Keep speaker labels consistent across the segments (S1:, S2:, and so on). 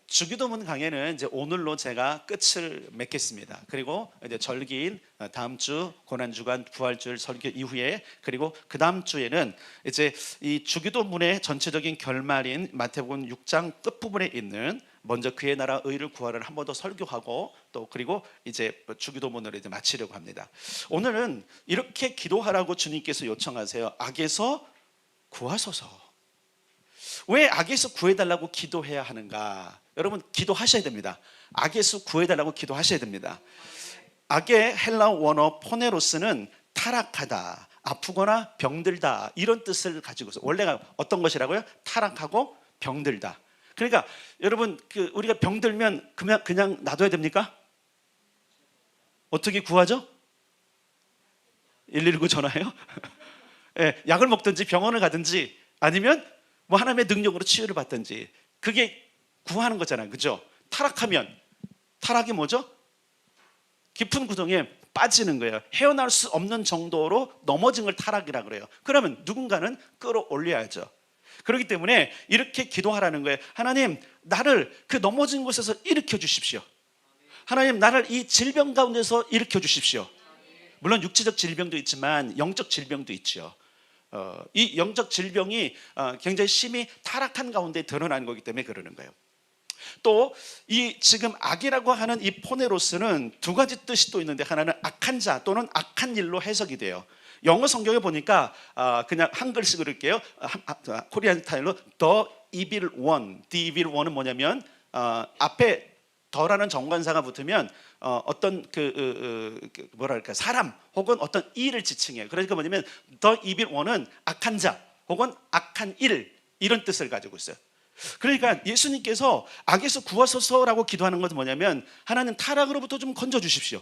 S1: 주기도문 강해는 이제 오늘로 제가 끝을 맺겠습니다. 그리고 이제 절기인 다음 주 고난주간 부활주일 설교 이후에, 그리고 그 다음 주에는 이제 이 주기도문의 전체적인 결말인 마태복음 6장 끝부분에 있는 먼저 그의 나라 의를 구하를 한 번 더 설교하고, 또 그리고 이제 주기도문을 이제 마치려고 합니다. 오늘은 이렇게 기도하라고 주님께서 요청하세요. 악에서 구하소서. 왜 악에서 구해달라고 기도해야 하는가? 여러분, 기도하셔야 됩니다. 악에서 구해달라고 기도하셔야 됩니다. 악의 헬라어 원어 포네로스는 타락하다, 아프거나 병들다, 이런 뜻을 가지고 있어요. 원래가 어떤 것이라고요? 타락하고 병들다. 그러니까 여러분, 우리가 병들면 그냥 놔둬야 됩니까? 어떻게 구하죠? 119 전화해요? 네, 약을 먹든지 병원을 가든지 아니면 뭐 하나님의 능력으로 치유를 받든지, 그게 구하는 거잖아요. 그죠? 타락하면, 타락이 뭐죠? 깊은 구덩이에 빠지는 거예요. 헤어나올 수 없는 정도로 넘어진 걸 타락이라고 그래요. 그러면 누군가는 끌어올려야죠. 그렇기 때문에 이렇게 기도하라는 거예요. 하나님, 나를 그 넘어진 곳에서 일으켜 주십시오. 하나님, 나를 이 질병 가운데서 일으켜 주십시오. 물론 육체적 질병도 있지만 영적 질병도 있죠. 이 영적 질병이 굉장히 심히 타락한 가운데 드러나는 거기 때문에 그러는 거예요. 또 이 지금 악이라고 하는 이 포네로스는 두 가지 뜻이 또 있는데, 하나는 악한 자 또는 악한 일로 해석이 돼요. 영어 성경에 보니까 그냥 한글식으로 할게요. 코리안 스타일로 The Evil One. The Evil One은 뭐냐면 앞에 더라는 정관사가 붙으면 어떤 뭐랄까, 사람 혹은 어떤 일을 지칭해요. 그러니까 뭐냐면 The Evil One은 악한 자 혹은 악한 일, 이런 뜻을 가지고 있어요. 그러니까 예수님께서 악에서 구하소서라고 기도하는 것은 뭐냐면, 하나님 타락으로부터 좀 건져 주십시오.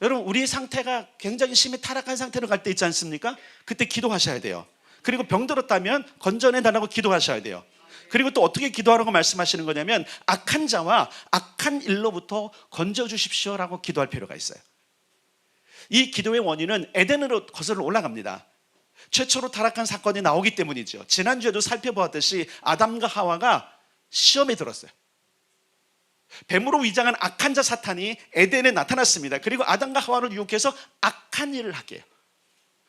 S1: 여러분, 우리의 상태가 굉장히 심히 타락한 상태로 갈 때 있지 않습니까? 그때 기도하셔야 돼요. 그리고 병들었다면 건져내달라고 기도하셔야 돼요. 그리고 또 어떻게 기도하라고 말씀하시는 거냐면, 악한 자와 악한 일로부터 건져 주십시오라고 기도할 필요가 있어요. 이 기도의 원인은 에덴으로 거슬러 올라갑니다. 최초로 타락한 사건이 나오기 때문이죠. 지난주에도 살펴보았듯이 아담과 하와가 시험에 들었어요. 뱀으로 위장한 악한 자 사탄이 에덴에 나타났습니다. 그리고 아담과 하와를 유혹해서 악한 일을 하게 해요.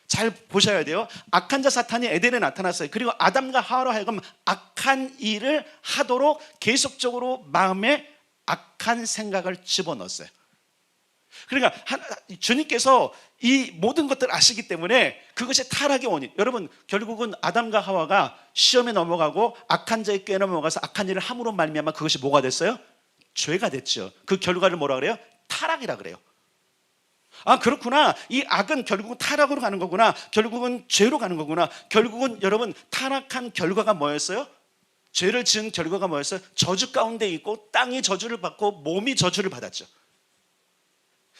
S1: 잘 보셔야 돼요. 악한 자 사탄이 에덴에 나타났어요. 그리고 아담과 하와로 하여금 악한 일을 하도록 계속적으로 마음에 악한 생각을 집어넣었어요. 그러니까 주님께서 이 모든 것들을 아시기 때문에 그것이 타락의 원인. 여러분, 결국은 아담과 하와가 시험에 넘어가고 악한 자의 꾀에 넘어가서 악한 일을 함으로 말미암아 그것이 뭐가 됐어요? 죄가 됐죠. 그 결과를 뭐라 그래요? 타락이라 그래요. 아, 그렇구나. 이 악은 결국은 타락으로 가는 거구나. 결국은 죄로 가는 거구나. 결국은 여러분, 타락한 결과가 뭐였어요? 죄를 지은 결과가 뭐였어요? 저주 가운데 있고 땅이 저주를 받고 몸이 저주를 받았죠.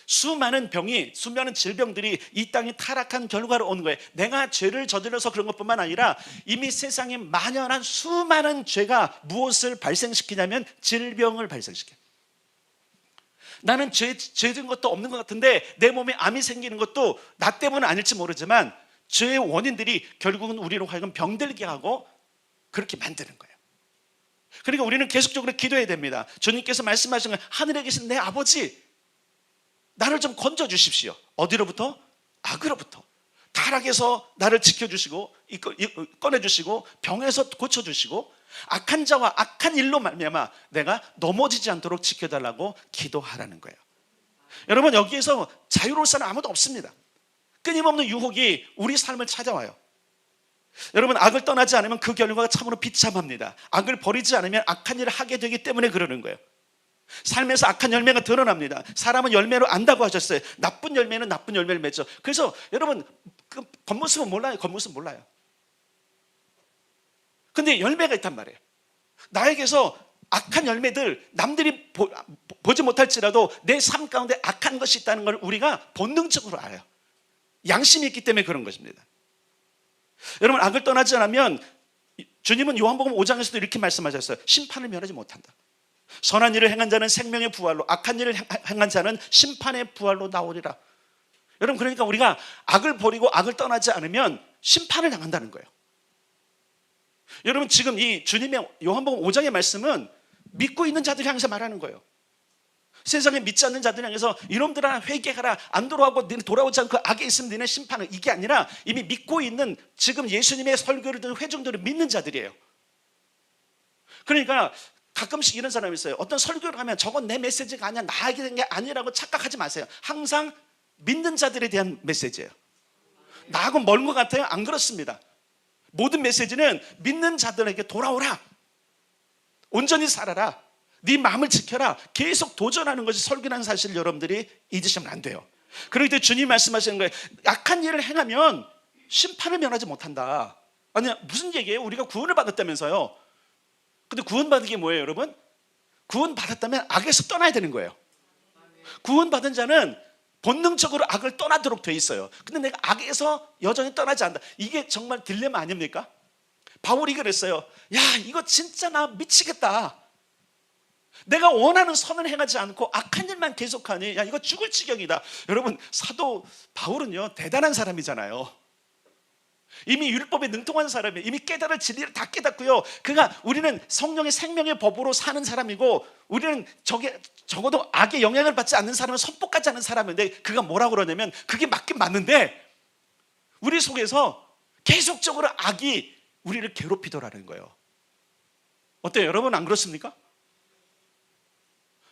S1: 수많은 병이, 수많은 질병들이 이 땅에 타락한 결과로 온 거예요. 내가 죄를 저질러서 그런 것뿐만 아니라 이미 세상에 만연한 수많은 죄가 무엇을 발생시키냐면 질병을 발생시켜요. 나는 죄 지은 것도 없는 것 같은데 내 몸에 암이 생기는 것도 나 때문은 아닐지 모르지만 죄의 원인들이 결국은 우리로 하여금 병들게 하고 그렇게 만드는 거예요. 그러니까 우리는 계속적으로 기도해야 됩니다. 주님께서 말씀하신 건, 하늘에 계신 내 아버지, 나를 좀 건져 주십시오. 어디로부터? 악으로부터. 타락에서 나를 지켜주시고 꺼내주시고 병에서 고쳐주시고 악한 자와 악한 일로 말미암아 내가 넘어지지 않도록 지켜달라고 기도하라는 거예요. 여러분, 여기에서 자유로울 사람 아무도 없습니다. 끊임없는 유혹이 우리 삶을 찾아와요. 여러분, 악을 떠나지 않으면 그 결과가 참으로 비참합니다. 악을 버리지 않으면 악한 일을 하게 되기 때문에 그러는 거예요. 삶에서 악한 열매가 드러납니다. 사람은 열매로 안다고 하셨어요. 나쁜 열매는 나쁜 열매를 맺죠. 그래서 여러분, 그 겉모습은 몰라요. 겉모습은 몰라요. 근데 열매가 있단 말이에요. 나에게서 악한 열매들 남들이 보지 못할지라도 내 삶 가운데 악한 것이 있다는 걸 우리가 본능적으로 알아요. 양심이 있기 때문에 그런 것입니다. 여러분, 악을 떠나지 않으면 주님은 요한복음 5장에서도 이렇게 말씀하셨어요. 심판을 면하지 못한다. 선한 일을 행한 자는 생명의 부활로, 악한 일을 행한 자는 심판의 부활로 나오리라. 여러분, 그러니까 우리가 악을 버리고 악을 떠나지 않으면 심판을 당한다는 거예요. 여러분, 지금 이 주님의 요한복음 5장의 말씀은 믿고 있는 자들 향해서 말하는 거예요. 세상에 믿지 않는 자들 향해서 이놈들아 회개하라, 안 돌아오고 너는 돌아오지 않고 악에 있으면 너는 심판을, 이게 아니라 이미 믿고 있는, 지금 예수님의 설교를 듣는 회중들을 믿는 자들이에요. 그러니까 가끔씩 이런 사람이 있어요. 어떤 설교를 하면 저건 내 메시지가 아니야, 나에게 된 게 아니라고 착각하지 마세요. 항상 믿는 자들에 대한 메시지예요. 나하고 멀은 것 같아요? 안 그렇습니다. 모든 메시지는 믿는 자들에게 돌아오라, 온전히 살아라, 네 마음을 지켜라, 계속 도전하는 것이 설교라는 사실을 여러분들이 잊으시면 안 돼요. 그럴 때 주님 말씀하시는 거예요. 악한 일을 행하면 심판을 면하지 못한다. 아니, 무슨 얘기예요? 우리가 구원을 받았다면서요. 근데 구원받은 게 뭐예요, 여러분? 구원받았다면 악에서 떠나야 되는 거예요. 구원받은 자는 본능적으로 악을 떠나도록 돼 있어요. 근데 내가 악에서 여전히 떠나지 않는다. 이게 정말 딜레마 아닙니까? 바울이 그랬어요. 야, 이거 진짜 나 미치겠다. 내가 원하는 선을 행하지 않고 악한 일만 계속하니 야, 이거 죽을 지경이다. 여러분, 사도 바울은요 대단한 사람이잖아요. 이미 율법에 능통한 사람이에요. 이미 깨달을 진리를 다 깨닫고요. 우리는 성령의 생명의 법으로 사는 사람이고, 우리는 적어도 악의 영향을 받지 않는 사람은 선포까지 하는 사람인데, 그가 뭐라고 그러냐면 그게 맞긴 맞는데 우리 속에서 계속적으로 악이 우리를 괴롭히더라는 거예요. 어때요? 여러분 안 그렇습니까?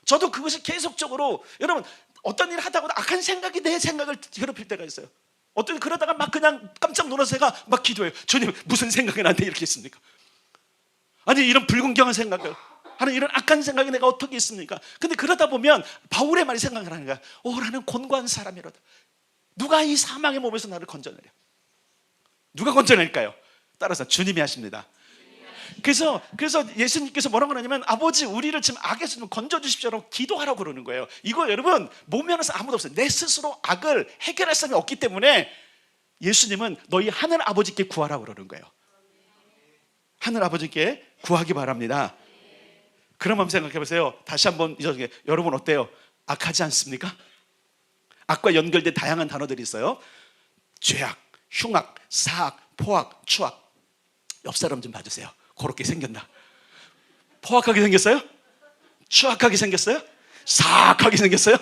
S1: 저도 그것이 계속적으로, 여러분 어떤 일을 하다가 악한 생각이 내 생각을 괴롭힐 때가 있어요. 어떤 그러다가 막 그냥 깜짝 놀라서 제가 막 기도해요. 주님, 무슨 생각이 나한테 이렇게 있습니까? 아니, 이런 불공정한 생각을 하는, 이런 악한 생각이 내가 어떻게 있습니까? 근데 그러다 보면 바울의 말이 생각을 하는 거야. 나는 곤고한 사람이로다. 누가 이 사망의 몸에서 나를 건져내려? 누가 건져낼까요? 따라서 주님이 하십니다. 그래서 예수님께서 뭐라고 하냐면, 아버지, 우리를 지금 악에서 좀 건져주십시오라고 기도하라고 그러는 거예요. 이거 여러분, 몸 안에서 아무도 없어요. 내 스스로 악을 해결할 사람이 없기 때문에 예수님은 너희 하늘 아버지께 구하라고 그러는 거예요. 하늘 아버지께 구하기 바랍니다. 그럼 한번 생각해 보세요. 다시 한번, 여러분 어때요? 악하지 않습니까? 악과 연결된 다양한 단어들이 있어요. 죄악, 흉악, 사악, 포악, 추악. 옆 사람 좀 봐주세요. 그렇게 생겼나? 포악하게 생겼어요? 추악하게 생겼어요? 사악하게 생겼어요?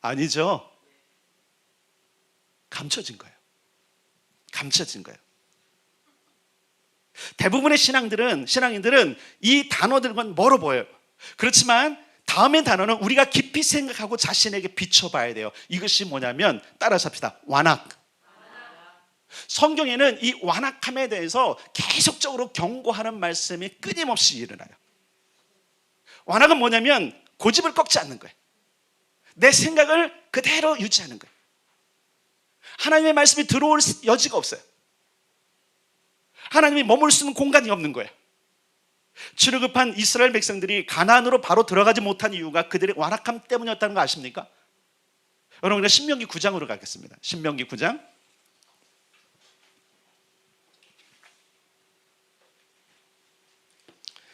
S1: 아니죠. 감춰진 거예요. 감춰진 거예요. 대부분의 신앙인들은 이 단어들과는 멀어 보여요. 그렇지만 다음의 단어는 우리가 깊이 생각하고 자신에게 비춰봐야 돼요. 이것이 뭐냐면, 따라서 합시다. 완악. 성경에는 이 완악함에 대해서 계속적으로 경고하는 말씀이 끊임없이 일어나요. 완악은 뭐냐면 고집을 꺾지 않는 거예요. 내 생각을 그대로 유지하는 거예요. 하나님의 말씀이 들어올 여지가 없어요. 하나님이 머물 수 있는 공간이 없는 거예요. 출애굽한 이스라엘 백성들이 가나안으로 바로 들어가지 못한 이유가 그들의 완악함 때문이었다는 거 아십니까? 여러분, 우리가 신명기 9장으로 가겠습니다. 신명기 9장.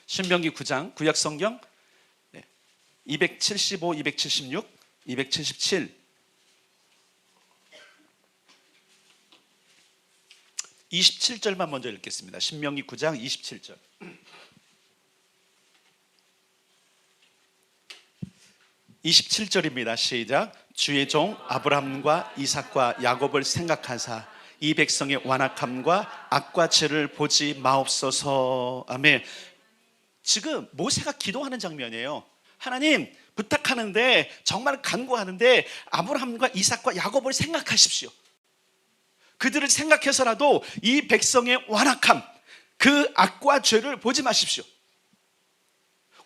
S1: 신명기 9장, 구약성경 275, 276, 277, 27절만 먼저 읽겠습니다. 신명기 9장 27절. (27절입니다) 시작. 주의 종 아브라함과 이삭과 야곱을 생각하사 이 백성의 완악함과 악과 죄를 보지 마옵소서. 아멘. 지금 모세가 기도하는 장면이에요. 하나님, 부탁하는데, 정말 간구하는데 아브라함과 이삭과 야곱을 생각하십시오. 그들을 생각해서라도 이 백성의 완악함, 그 악과 죄를 보지 마십시오.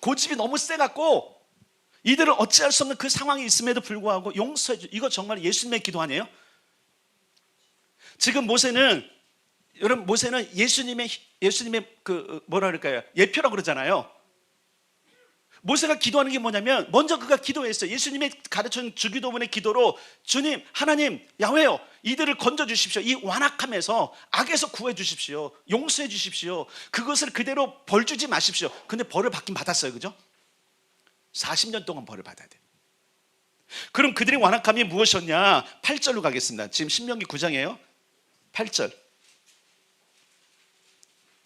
S1: 고집이 너무 세갖고 이들은 어찌할 수 없는 그 상황이 있음에도 불구하고 용서해 주. 이거 정말 예수님의 기도 아니에요? 지금 모세는 예수님의 뭐라 그럴까요? 예표라고 그러잖아요. 모세가 기도하는 게 뭐냐면, 먼저 그가 기도했어요. 예수님의 가르쳐준 주기도문의 기도로, 주님, 하나님, 야훼요, 이들을 건져주십시오. 이 완악함에서, 악에서 구해주십시오. 용서해 주십시오. 그것을 그대로 벌 주지 마십시오. 근데 벌을 받긴 받았어요. 그죠? 40년 동안 벌을 받아야 돼요. 그럼 그들의 완악함이 무엇이었냐? 8절로 가겠습니다. 지금 신명기 9장이에요. 8절.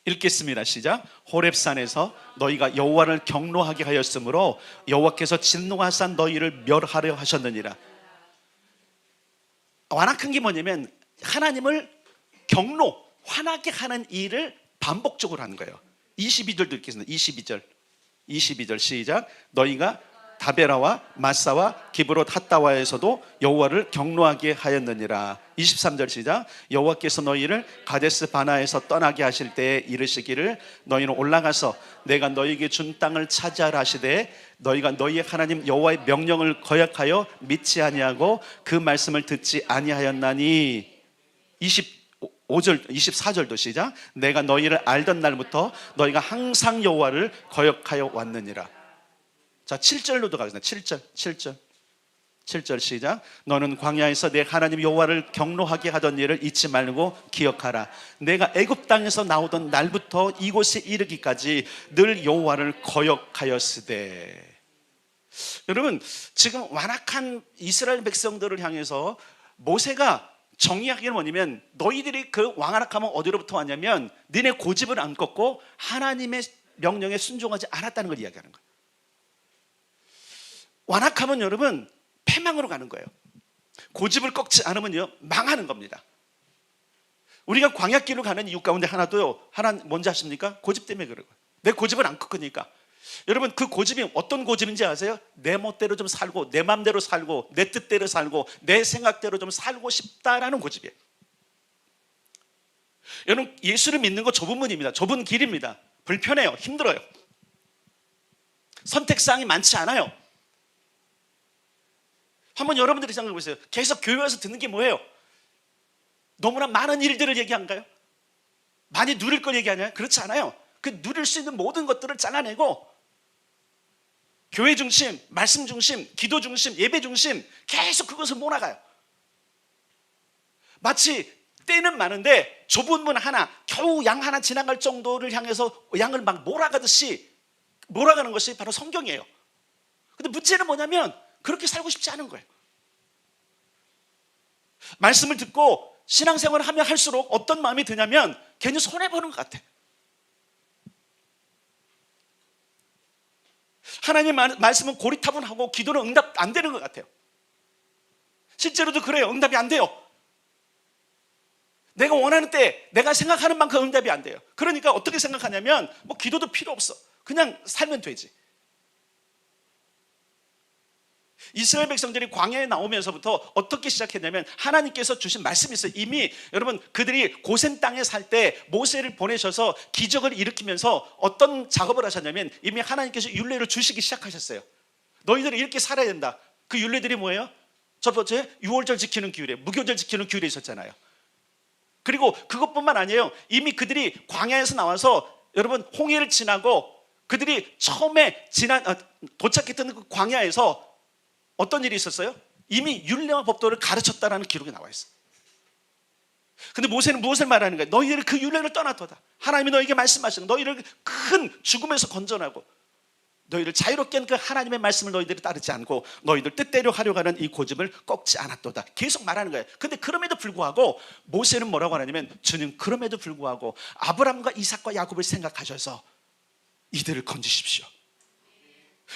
S1: 읽겠습니다. 시작. 호렙산에서 너희가 여호와를 경노하게 하였으므로 여호와께서 진노하사 너희를 멸하려 하셨느니라. 완악한 게 뭐냐면 하나님을 경노, 화나게 하는 일을 반복적으로 하는 거예요. 22절도 읽겠습니다. 22절 시작. 너희가 다베라와 마사와 기브롯 핫다와에서도 여호와를 경노하게 하였느니라. 23절 시작. 여호와께서 너희를 가데스 바나에서 떠나게 하실 때에 이르시기를 너희는 올라가서 내가 너희에게 준 땅을 차지하라 하시되 너희가 너희의 하나님 여호와의 명령을 거역하여 믿지 아니하고 그 말씀을 듣지 아니하였나니. 24절도 시작. 내가 너희를 알던 날부터 너희가 항상 여호와를 거역하여 왔느니라. 자, 7절로도 가겠습니다. 7절 시작. 너는 광야에서 내 하나님 여호와를 경노하게 하던 일을 잊지 말고 기억하라. 내가 애굽 땅에서 나오던 날부터 이곳에 이르기까지 늘 여호와를 거역하였으되. 여러분, 지금 완악한 이스라엘 백성들을 향해서 모세가 정의하기는 뭐냐면 너희들이 그 완악함은 어디로부터 왔냐면 너네 고집을 안 꺾고 하나님의 명령에 순종하지 않았다는 걸 이야기하는 거예요. 완악함은 여러분 패망으로 가는 거예요. 고집을 꺾지 않으면요 망하는 겁니다. 우리가 광야길로 가는 이유 가운데 하나도요, 하나 뭔지 아십니까? 고집 때문에 그런 거예요. 내 고집을 안 꺾으니까. 여러분, 그 고집이 어떤 고집인지 아세요? 내 멋대로 좀 살고 내 맘대로 살고 내 뜻대로 살고 내 생각대로 좀 살고 싶다라는 고집이에요. 여러분, 예수를 믿는 거 좁은 문입니다. 좁은 길입니다. 불편해요. 힘들어요. 선택사항이 많지 않아요. 한번 여러분들이 생각해 보세요. 계속 교회 와서 듣는 게 뭐예요? 너무나 많은 일들을 얘기한가요? 많이 누릴 걸 얘기하나요? 그렇지 않아요. 그 누릴 수 있는 모든 것들을 잘라내고 교회 중심, 말씀 중심, 기도 중심, 예배 중심 계속 그것을 몰아가요. 마치 때는 많은데 좁은 문 하나, 겨우 양 하나 지나갈 정도를 향해서 양을 막 몰아가듯이 몰아가는 것이 바로 성경이에요. 근데 문제는 뭐냐면 그렇게 살고 싶지 않은 거예요. 말씀을 듣고 신앙생활을 하면 할수록 어떤 마음이 드냐면 괜히 손해보는 것 같아. 하나님 말씀은 고리타분하고 기도는 응답 안 되는 것 같아요. 실제로도 그래요. 응답이 안 돼요. 내가 원하는 때 내가 생각하는 만큼 응답이 안 돼요. 그러니까 어떻게 생각하냐면 뭐 기도도 필요 없어. 그냥 살면 되지. 이스라엘 백성들이 광야에 나오면서부터 어떻게 시작했냐면 하나님께서 주신 말씀이 있어요. 이미 여러분 그들이 고센 땅에 살 때 모세를 보내셔서 기적을 일으키면서 어떤 작업을 하셨냐면 이미 하나님께서 율례를 주시기 시작하셨어요. 너희들이 이렇게 살아야 된다. 그 율례들이 뭐예요? 첫 번째 유월절 지키는 규례, 무교절 지키는 규례 있었잖아요. 그리고 그것뿐만 아니에요. 이미 그들이 광야에서 나와서 여러분 홍해를 지나고 그들이 처음에 도착했던 그 광야에서 어떤 일이 있었어요? 이미 율례와 법도를 가르쳤다라는 기록이 나와 있어요. 근데 모세는 무엇을 말하는 거예요? 너희들이 그 율례를 떠나도다. 하나님이 너희에게 말씀하시는 너희를 큰 죽음에서 건져내고 너희를 자유롭게 한 그 하나님의 말씀을 너희들이 따르지 않고 너희들 뜻대로 하려고 하는 이 고집을 꺾지 않았도다. 계속 말하는 거예요. 근데 그럼에도 불구하고 모세는 뭐라고 하냐면 주님 그럼에도 불구하고 아브람과 이삭과 야곱을 생각하셔서 이들을 건지십시오.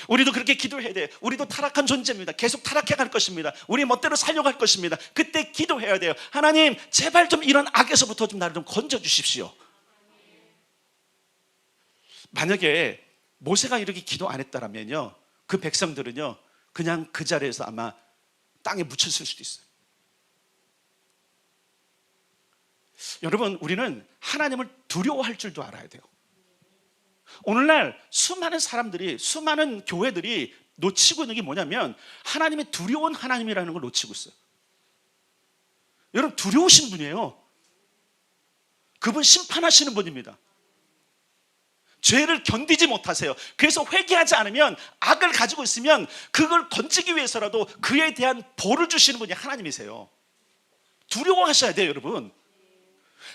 S1: 우리도 그렇게 기도해야 돼요. 우리도 타락한 존재입니다. 계속 타락해 갈 것입니다. 우리 멋대로 살려고 할 것입니다. 그때 기도해야 돼요. 하나님 제발 좀 이런 악에서부터 좀 나를 좀 건져주십시오. 만약에 모세가 이렇게 기도 안 했다면요 그 백성들은요 그냥 그 자리에서 아마 땅에 묻혔을 수도 있어요. 여러분 우리는 하나님을 두려워할 줄도 알아야 돼요. 오늘날 수많은 사람들이 수많은 교회들이 놓치고 있는 게 뭐냐면 하나님의 두려운 하나님이라는 걸 놓치고 있어요. 여러분 두려우신 분이에요. 그분 심판하시는 분입니다. 죄를 견디지 못하세요. 그래서 회개하지 않으면 악을 가지고 있으면 그걸 건지기 위해서라도 그에 대한 벌을 주시는 분이 하나님이세요. 두려워하셔야 돼요 여러분.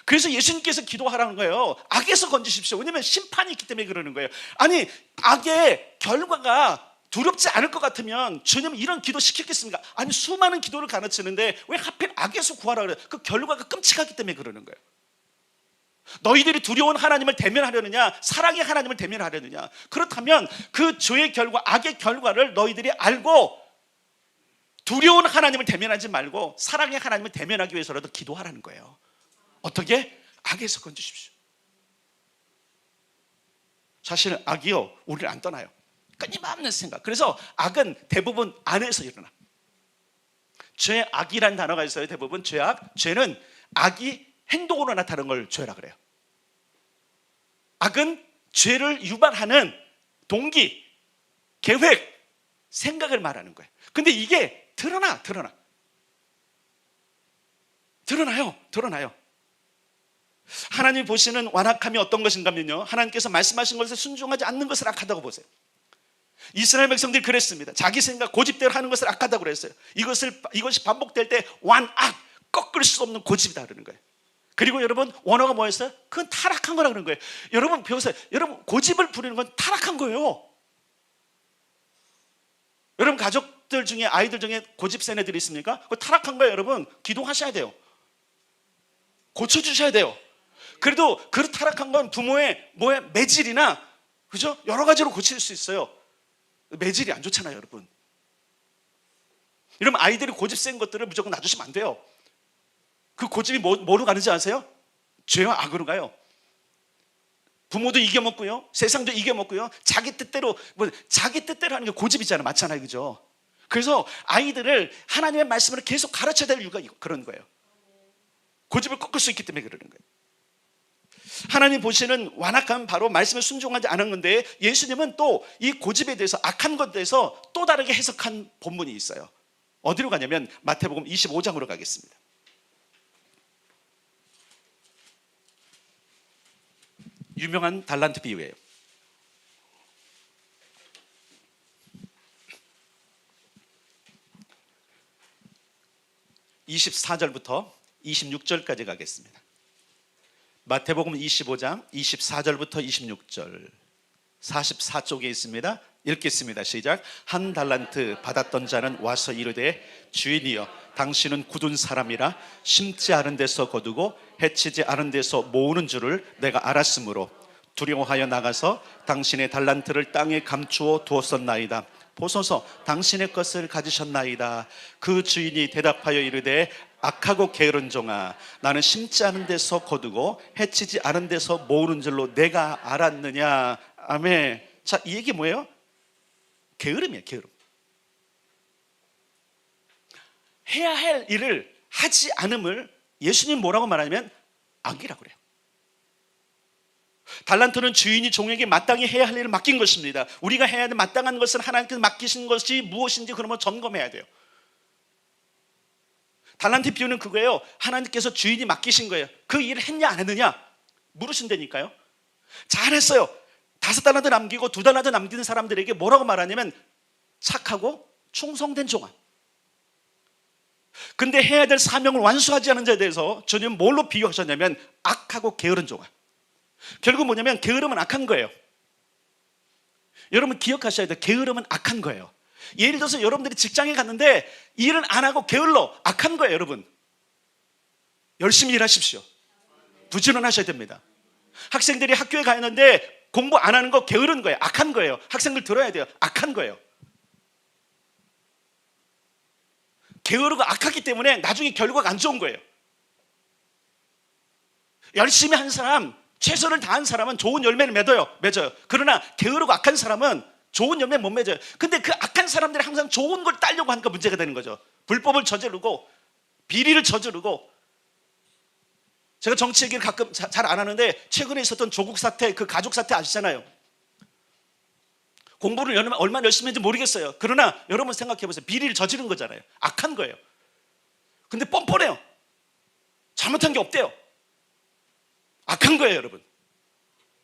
S1: 그래서 예수님께서 기도하라는 거예요. 악에서 건지십시오. 왜냐하면 심판이 있기 때문에 그러는 거예요. 아니 악의 결과가 두렵지 않을 것 같으면 주님 이런 기도 시켰겠습니까? 아니 수많은 기도를 가르치는데 왜 하필 악에서 구하라 그래요? 그 결과가 끔찍하기 때문에 그러는 거예요. 너희들이 두려운 하나님을 대면하려느냐, 사랑의 하나님을 대면하려느냐? 그렇다면 그 죄의 결과, 악의 결과를 너희들이 알고 두려운 하나님을 대면하지 말고 사랑의 하나님을 대면하기 위해서라도 기도하라는 거예요. 어떻게? 악에서 건지십시오. 사실 악이요, 우리를 안 떠나요. 끊임없는 생각. 그래서 악은 대부분 안에서 일어나. 죄악이란 단어가 있어요. 대부분 죄악. 죄는 악이 행동으로 나타나는 걸 죄라 그래요. 악은 죄를 유발하는 동기, 계획, 생각을 말하는 거예요. 근데 이게 드러나요. 하나님이 보시는 완악함이 어떤 것인가면요, 하나님께서 말씀하신 것에 순종하지 않는 것을 악하다고 보세요. 이스라엘 백성들이 그랬습니다. 자기 생각, 고집대로 하는 것을 악하다고 그랬어요. 이것이 반복될 때 완악, 꺾을 수 없는 고집이다 그러는 거예요. 그리고 여러분, 원어가 뭐였어요? 그건 타락한 거라 그런 거예요. 여러분 배우세요. 여러분, 고집을 부리는 건 타락한 거예요. 여러분 가족들 중에, 아이들 중에 고집 센 애들이 있습니까? 그거 타락한 거예요. 여러분 기도하셔야 돼요. 고쳐주셔야 돼요. 그래도 그 타락한 건 부모의 매질이나, 그죠? 여러 가지로 고칠 수 있어요. 매질이 안 좋잖아요, 여러분. 이러면 아이들이 고집 센 것들을 무조건 놔두시면 안 돼요. 그 고집이 뭐로 가는지 아세요? 죄와 악으로 가요. 부모도 이겨먹고요, 세상도 이겨먹고요, 자기 뜻대로 하는 게 고집이잖아요. 맞잖아요, 그죠? 그래서 아이들을 하나님의 말씀을 계속 가르쳐야 될 이유가 그런 거예요. 고집을 꺾을 수 있기 때문에 그러는 거예요. 하나님 보시는 완악함은 바로 말씀에 순종하지 않은 건데, 예수님은 또 이 고집에 대해서, 악한 것에 대해서 또 다르게 해석한 본문이 있어요. 어디로 가냐면 마태복음 25장으로 가겠습니다. 유명한 달란트 비유예요. 24절부터 26절까지 가겠습니다. 마태복음 25장 24절부터 26절, 44쪽에 있습니다. 읽겠습니다. 시작. 한 달란트 받았던 자는 와서 이르되, 주인이여, 당신은 굳은 사람이라 심지 않은 데서 거두고 해치지 않은 데서 모으는 줄을 내가 알았으므로 두려워하여 나가서 당신의 달란트를 땅에 감추어 두었었나이다. 보소서, 당신의 것을 가지셨나이다. 그 주인이 대답하여 이르되, 악하고 게으른 종아, 나는 심지 않은 데서 거두고 해치지 않은 데서 모으는 줄로 내가 알았느냐. 아멘. 자, 이 얘기 뭐예요? 게으름이에요. 게으름. 해야 할 일을 하지 않음을 예수님 뭐라고 말하냐면 악이라고 그래요. 달란트는 주인이 종에게 마땅히 해야 할 일을 맡긴 것입니다. 우리가 해야 할 마땅한 것을 하나님께서 맡기신 것이 무엇인지 그러면 점검해야 돼요. 달란트 비유는 그거예요. 하나님께서 주인이 맡기신 거예요. 그 일을 했냐 안 했느냐 물으신다니까요. 잘했어요. 5달란트 남기고 2달란트 남기는 사람들에게 뭐라고 말하냐면 착하고 충성된 종아. 근데 해야 될 사명을 완수하지 않은 자에 대해서 주님 뭘로 비유하셨냐면 악하고 게으른 종아. 결국 뭐냐면 게으름은 악한 거예요. 여러분 기억하셔야 돼요. 게으름은 악한 거예요. 예를 들어서 여러분들이 직장에 갔는데 일을 안 하고 게을러, 악한 거예요. 여러분 열심히 일하십시오. 부지런하셔야 됩니다. 학생들이 학교에 가 있는데 공부 안 하는 거 게으른 거예요. 악한 거예요. 학생들 들어야 돼요. 악한 거예요. 게으르고 악하기 때문에 나중에 결과가 안 좋은 거예요. 열심히 한 사람, 최선을 다한 사람은 좋은 열매를 맺어요. 그러나 게으르고 악한 사람은 좋은 열매 못 맺어요. 근데 그 악한 사람들이 항상 좋은 걸 따려고 하니까 문제가 되는 거죠. 불법을 저지르고 비리를 저지르고. 제가 정치 얘기를 가끔 잘 안 하는데 최근에 있었던 조국 사태, 그 가족 사태 아시잖아요. 공부를 얼마나 열심히 했는지 모르겠어요. 그러나 여러분 생각해 보세요. 비리를 저지른 거잖아요. 악한 거예요. 근데 뻔뻔해요. 잘못한 게 없대요. 악한 거예요, 여러분.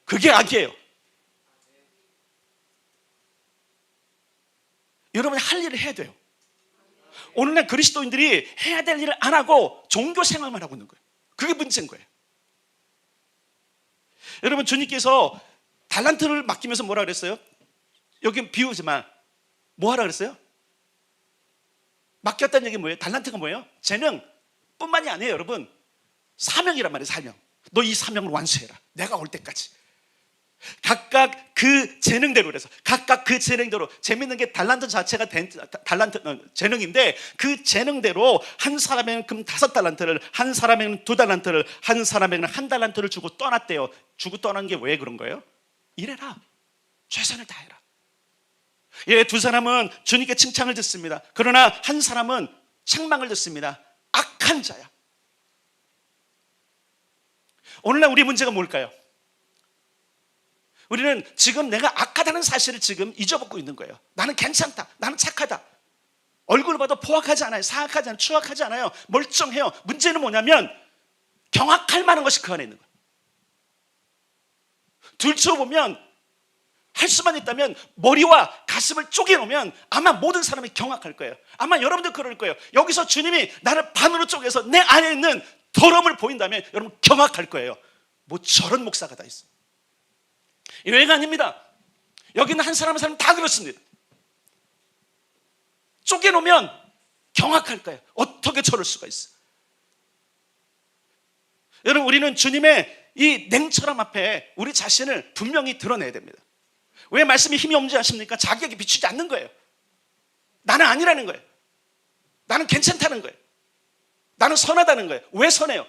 S1: 그게 악이에요. 여러분이 할 일을 해야 돼요. 오늘날 그리스도인들이 해야 될 일을 안 하고 종교 생활만 하고 있는 거예요. 그게 문제인 거예요. 여러분 주님께서 달란트를 맡기면서 뭐라 그랬어요? 여기 비우지만 뭐 하라 그랬어요? 맡겼다는 얘기 뭐예요? 달란트가 뭐예요? 재능 뿐만이 아니에요, 여러분. 사명이란 말이에요. 사명. 너 이 사명을 완수해라. 내가 올 때까지. 각각 그 재능대로, 그래서 각각 그 재능대로, 재밌는 게 달란트 자체가 재능인데, 그 재능대로 한 사람에게는 금 5달란트를, 한 사람에게는 2달란트를, 한 사람에게는 1달란트를 주고 떠났대요. 주고 떠난 게 왜 그런 거예요? 일해라, 최선을 다해라. 예, 2사람은 주님께 칭찬을 듣습니다. 그러나 한 사람은 책망을 듣습니다. 악한 자야. 오늘날 우리 문제가 뭘까요? 우리는 지금 내가 악하다는 사실을 지금 잊어먹고 있는 거예요. 나는 괜찮다, 나는 착하다, 얼굴을 봐도 포악하지 않아요, 사악하지 않아요, 추악하지 않아요, 멀쩡해요. 문제는 뭐냐면 경악할 만한 것이 그 안에 있는 거예요. 들춰보면, 할 수만 있다면 머리와 가슴을 쪼개놓으면 아마 모든 사람이 경악할 거예요. 아마 여러분들 그럴 거예요. 여기서 주님이 나를 반으로 쪼개서 내 안에 있는 더러움을 보인다면 여러분 경악할 거예요. 뭐 저런 목사가 다 있어. 예외가 아닙니다. 여기 있는 한 사람 한 사람 다 그렇습니다. 쪼개놓으면 경악할 거예요. 어떻게 저럴 수가 있어. 여러분, 우리는 주님의 이 냉철함 앞에 우리 자신을 분명히 드러내야 됩니다. 왜 말씀이 힘이 없는지 아십니까? 자기에게 비추지 않는 거예요. 나는 아니라는 거예요. 나는 괜찮다는 거예요. 나는 선하다는 거예요. 왜 선해요?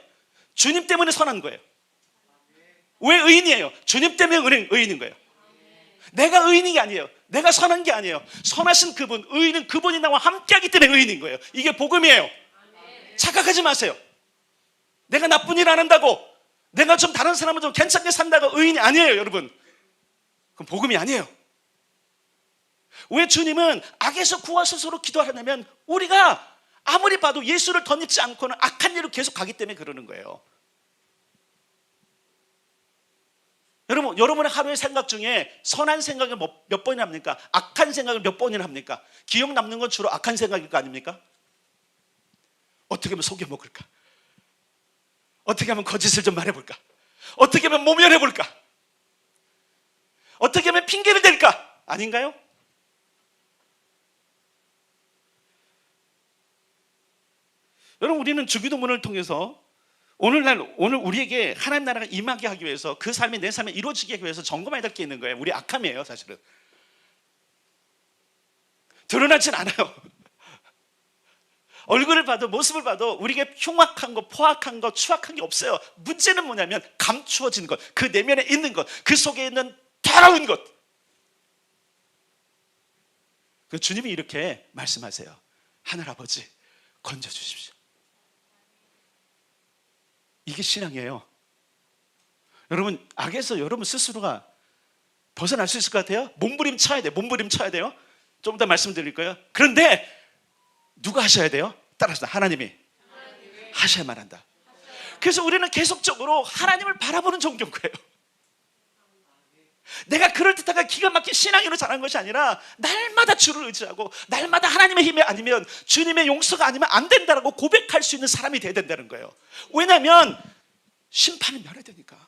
S1: 주님 때문에 선한 거예요. 왜 의인이에요? 주님 때문에 의인인 거예요. 내가 의인이 게 아니에요. 내가 선한 게 아니에요. 선하신 그분, 의인은 그분이 나와 함께하기 때문에 의인인 거예요. 이게 복음이에요. 착각하지 마세요. 내가 나쁜 일 안 한다고, 내가 좀 다른 사람은 좀 괜찮게 산다고 의인이 아니에요, 여러분. 그건 복음이 아니에요. 왜 주님은 악에서 구하소서로 기도하냐면 우리가 아무리 봐도 예수를 덧입지 않고는 악한 일로 계속 가기 때문에 그러는 거예요. 여러분, 여러분의 하루의 생각 중에 선한 생각을 몇 번이나 합니까? 악한 생각을 몇 번이나 합니까? 기억 남는 건 주로 악한 생각일 거 아닙니까? 어떻게 하면 속여먹을까? 어떻게 하면 거짓을 좀 말해볼까? 어떻게 하면 모면해볼까? 어떻게 하면 핑계를 댈까? 아닌가요? 여러분, 우리는 주기도문을 통해서 오늘 우리에게 하나님 나라가 임하게 하기 위해서, 그 삶이 내 삶에 이루어지게 하기 위해서 점검해야 될 게 있는 거예요. 우리 악함이에요, 사실은. 드러나진 않아요. 얼굴을 봐도, 모습을 봐도 우리에게 흉악한 거, 포악한 거, 추악한 게 없어요. 문제는 뭐냐면 감추어진 것, 그 내면에 있는 것, 그 속에 있는 더러운 것. 그 주님이 이렇게 말씀하세요. 하늘아버지, 건져주십시오. 이게 신앙이에요. 여러분, 악에서 여러분 스스로가 벗어날 수 있을 것 같아요? 몸부림쳐야 돼요. 몸부림쳐야 돼요. 좀 이따 말씀드릴 거예요. 그런데 누가 하셔야 돼요? 따라서 하나님이 하셔야만 한다. 그래서 우리는 계속적으로 하나님을 바라보는 종교인 거예요. 내가 그럴듯하게 기가 막힌 신앙으로 자란 것이 아니라 날마다 주를 의지하고 날마다 하나님의 힘이 아니면, 주님의 용서가 아니면 안 된다라고 고백할 수 있는 사람이 돼야 된다는 거예요. 왜냐하면 심판을 면해야 되니까.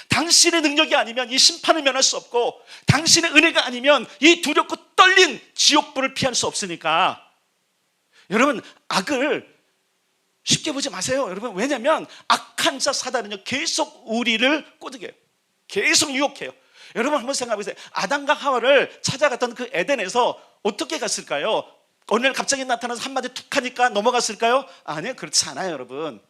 S1: 당신의 능력이 아니면 이 심판을 면할 수 없고, 당신의 은혜가 아니면 이 두렵고 떨린 지옥불을 피할 수 없으니까. 여러분, 악을 쉽게 보지 마세요. 여러분, 왜냐하면 악한 자 사단은요, 계속 우리를 꼬드겨요. 계속 유혹해요. 여러분, 한번 생각해 보세요. 아담과 하와를 찾아갔던 그 에덴에서 어떻게 갔을까요? 어느 날 갑자기 나타나서 한마디 툭 하니까 넘어갔을까요? 아니요, 그렇지 않아요, 여러분.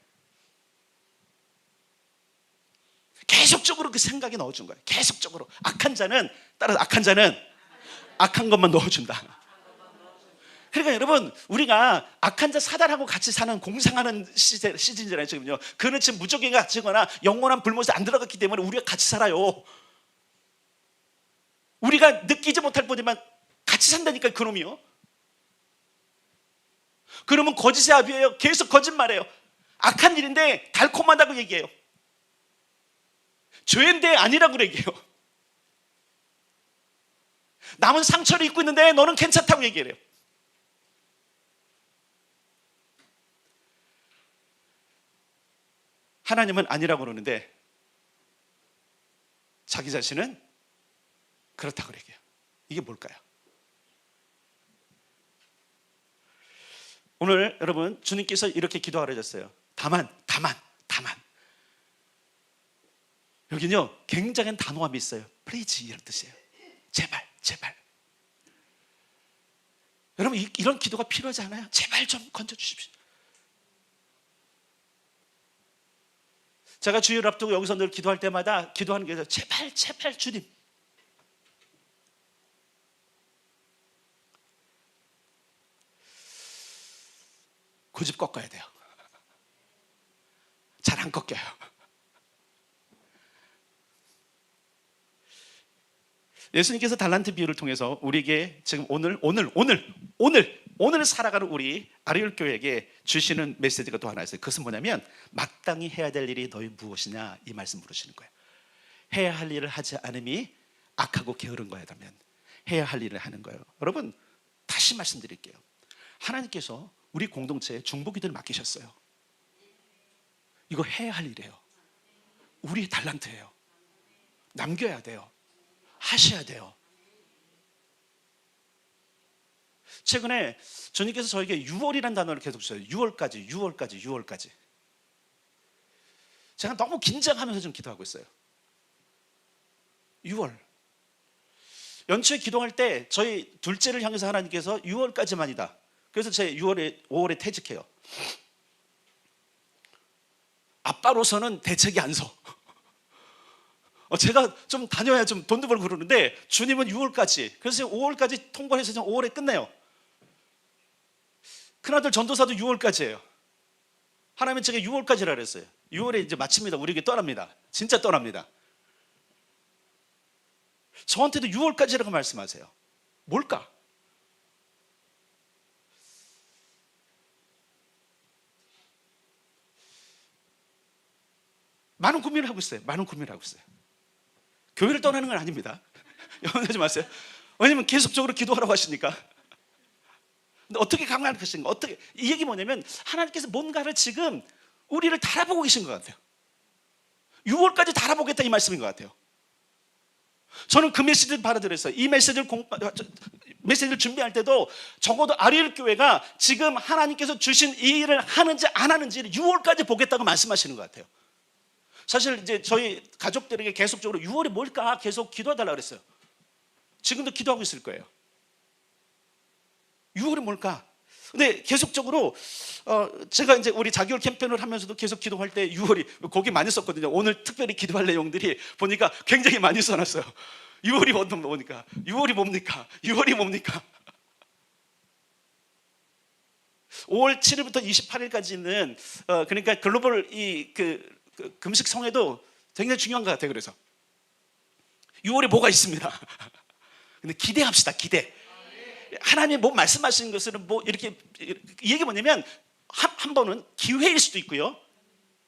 S1: 계속적으로 그 생각이 넣어준 거예요. 계속적으로. 악한 자는, 따라서 악한 자는 악한 것만 넣어준다. 그러니까 여러분, 우리가 악한 자 사단하고 같이 사는, 공상하는 시즌이잖아요, 지금요. 그는 지금 무적에 갇히거나 영원한 불못에 안 들어갔기 때문에 우리가 같이 살아요. 우리가 느끼지 못할 뿐이지만 같이 산다니까, 그놈이요. 그러면 거짓의 아비예요. 계속 거짓말해요. 악한 일인데 달콤하다고 얘기해요. 죄인데 아니라고 얘기해요. 남은 상처를 입고 있는데 너는 괜찮다고 얘기해요. 하나님은 아니라고 그러는데 자기 자신은 그렇다고 얘기해요. 이게 뭘까요? 오늘 여러분, 주님께서 이렇게 기도하셨어요. 다만 여기는요 굉장한 단호함이 있어요. 플리즈 이런 뜻이에요. 제발 제발. 여러분 이런 기도가 필요하지 않아요? 제발 좀 건져주십시오. 제가 주일 앞두고 여기서 늘 기도할 때마다 기도하는 게 있어요. 제발 제발 주님. 고집 꺾어야 돼요. 잘 안 꺾여요. 예수님께서 달란트 비유를 통해서 우리에게 지금 오늘 살아가는 우리 아리올 교회에게 주시는 메시지가 또 하나 있어요. 그것은 뭐냐면 마땅히 해야 될 일이 너희 무엇이냐 이 말씀 물으시는 거예요. 해야 할 일을 하지 않음이 악하고 게으른 거라면 해야 할 일을 하는 거예요. 여러분 다시 말씀드릴게요. 하나님께서 우리 공동체에 중보기도를 맡기셨어요. 이거 해야 할 일이에요. 우리의 달란트예요. 남겨야 돼요. 하셔야 돼요. 최근에 주님께서 저에게 6월이라는 단어를 계속 주셔요. 6월까지. 제가 너무 긴장하면서 좀 기도하고 있어요. 6월. 연초에 기도할 때 저희 둘째를 향해서 하나님께서 6월까지만이다. 그래서 제 5월에 퇴직해요. 아빠로서는 대책이 안 서. 제가 좀 다녀야 좀 돈도 벌고 그러는데 주님은 6월까지. 그래서 5월까지 통과해서 5월에 끝내요. 큰아들 전도사도 6월까지예요. 하나님은 제가 6월까지라 그랬어요. 6월에 이제 마칩니다. 우리에게 떠납니다. 진짜 떠납니다. 저한테도 6월까지라고 말씀하세요. 뭘까? 많은 고민을 하고 있어요. 교회를 떠나는 건 아닙니다. 염려하지 마세요. 왜냐면 계속적으로 기도하라고 하시니까. 근데 어떻게 강화할 것인가? 이 얘기 뭐냐면 하나님께서 뭔가를 지금 우리를 달아보고 계신 것 같아요. 6월까지 달아보겠다 이 말씀인 것 같아요. 저는 그 메시지를 받아들였어요. 이 메시지를 준비할 때도 적어도 아리엘 교회가 지금 하나님께서 주신 이 일을 하는지 안 하는지를 6월까지 보겠다고 말씀하시는 것 같아요. 사실 이제 저희 가족들에게 계속적으로 6월이 뭘까 계속 기도해달라고 그랬어요. 지금도 기도하고 있을 거예요. 6월이 뭘까? 근데 계속적으로 제가 이제 우리 자기월 캠페인을 하면서도 계속 기도할 때 6월이 거기 많이 썼거든요. 오늘 특별히 기도할 내용들이 보니까 굉장히 많이 써놨어요. 6월이 뭡니까? 6월이 뭡니까? 6월이 뭡니까? 5월 7일부터 28일까지는 그러니까 글로벌 금식 성회도 굉장히 중요한 것 같아요. 그래서 6월에 뭐가 있습니다. 근데 기대합시다. 기대. 하나님이 뭐 말씀하시는 것은 뭐 이렇게 이 얘기 뭐냐면 한 번은 기회일 수도 있고요.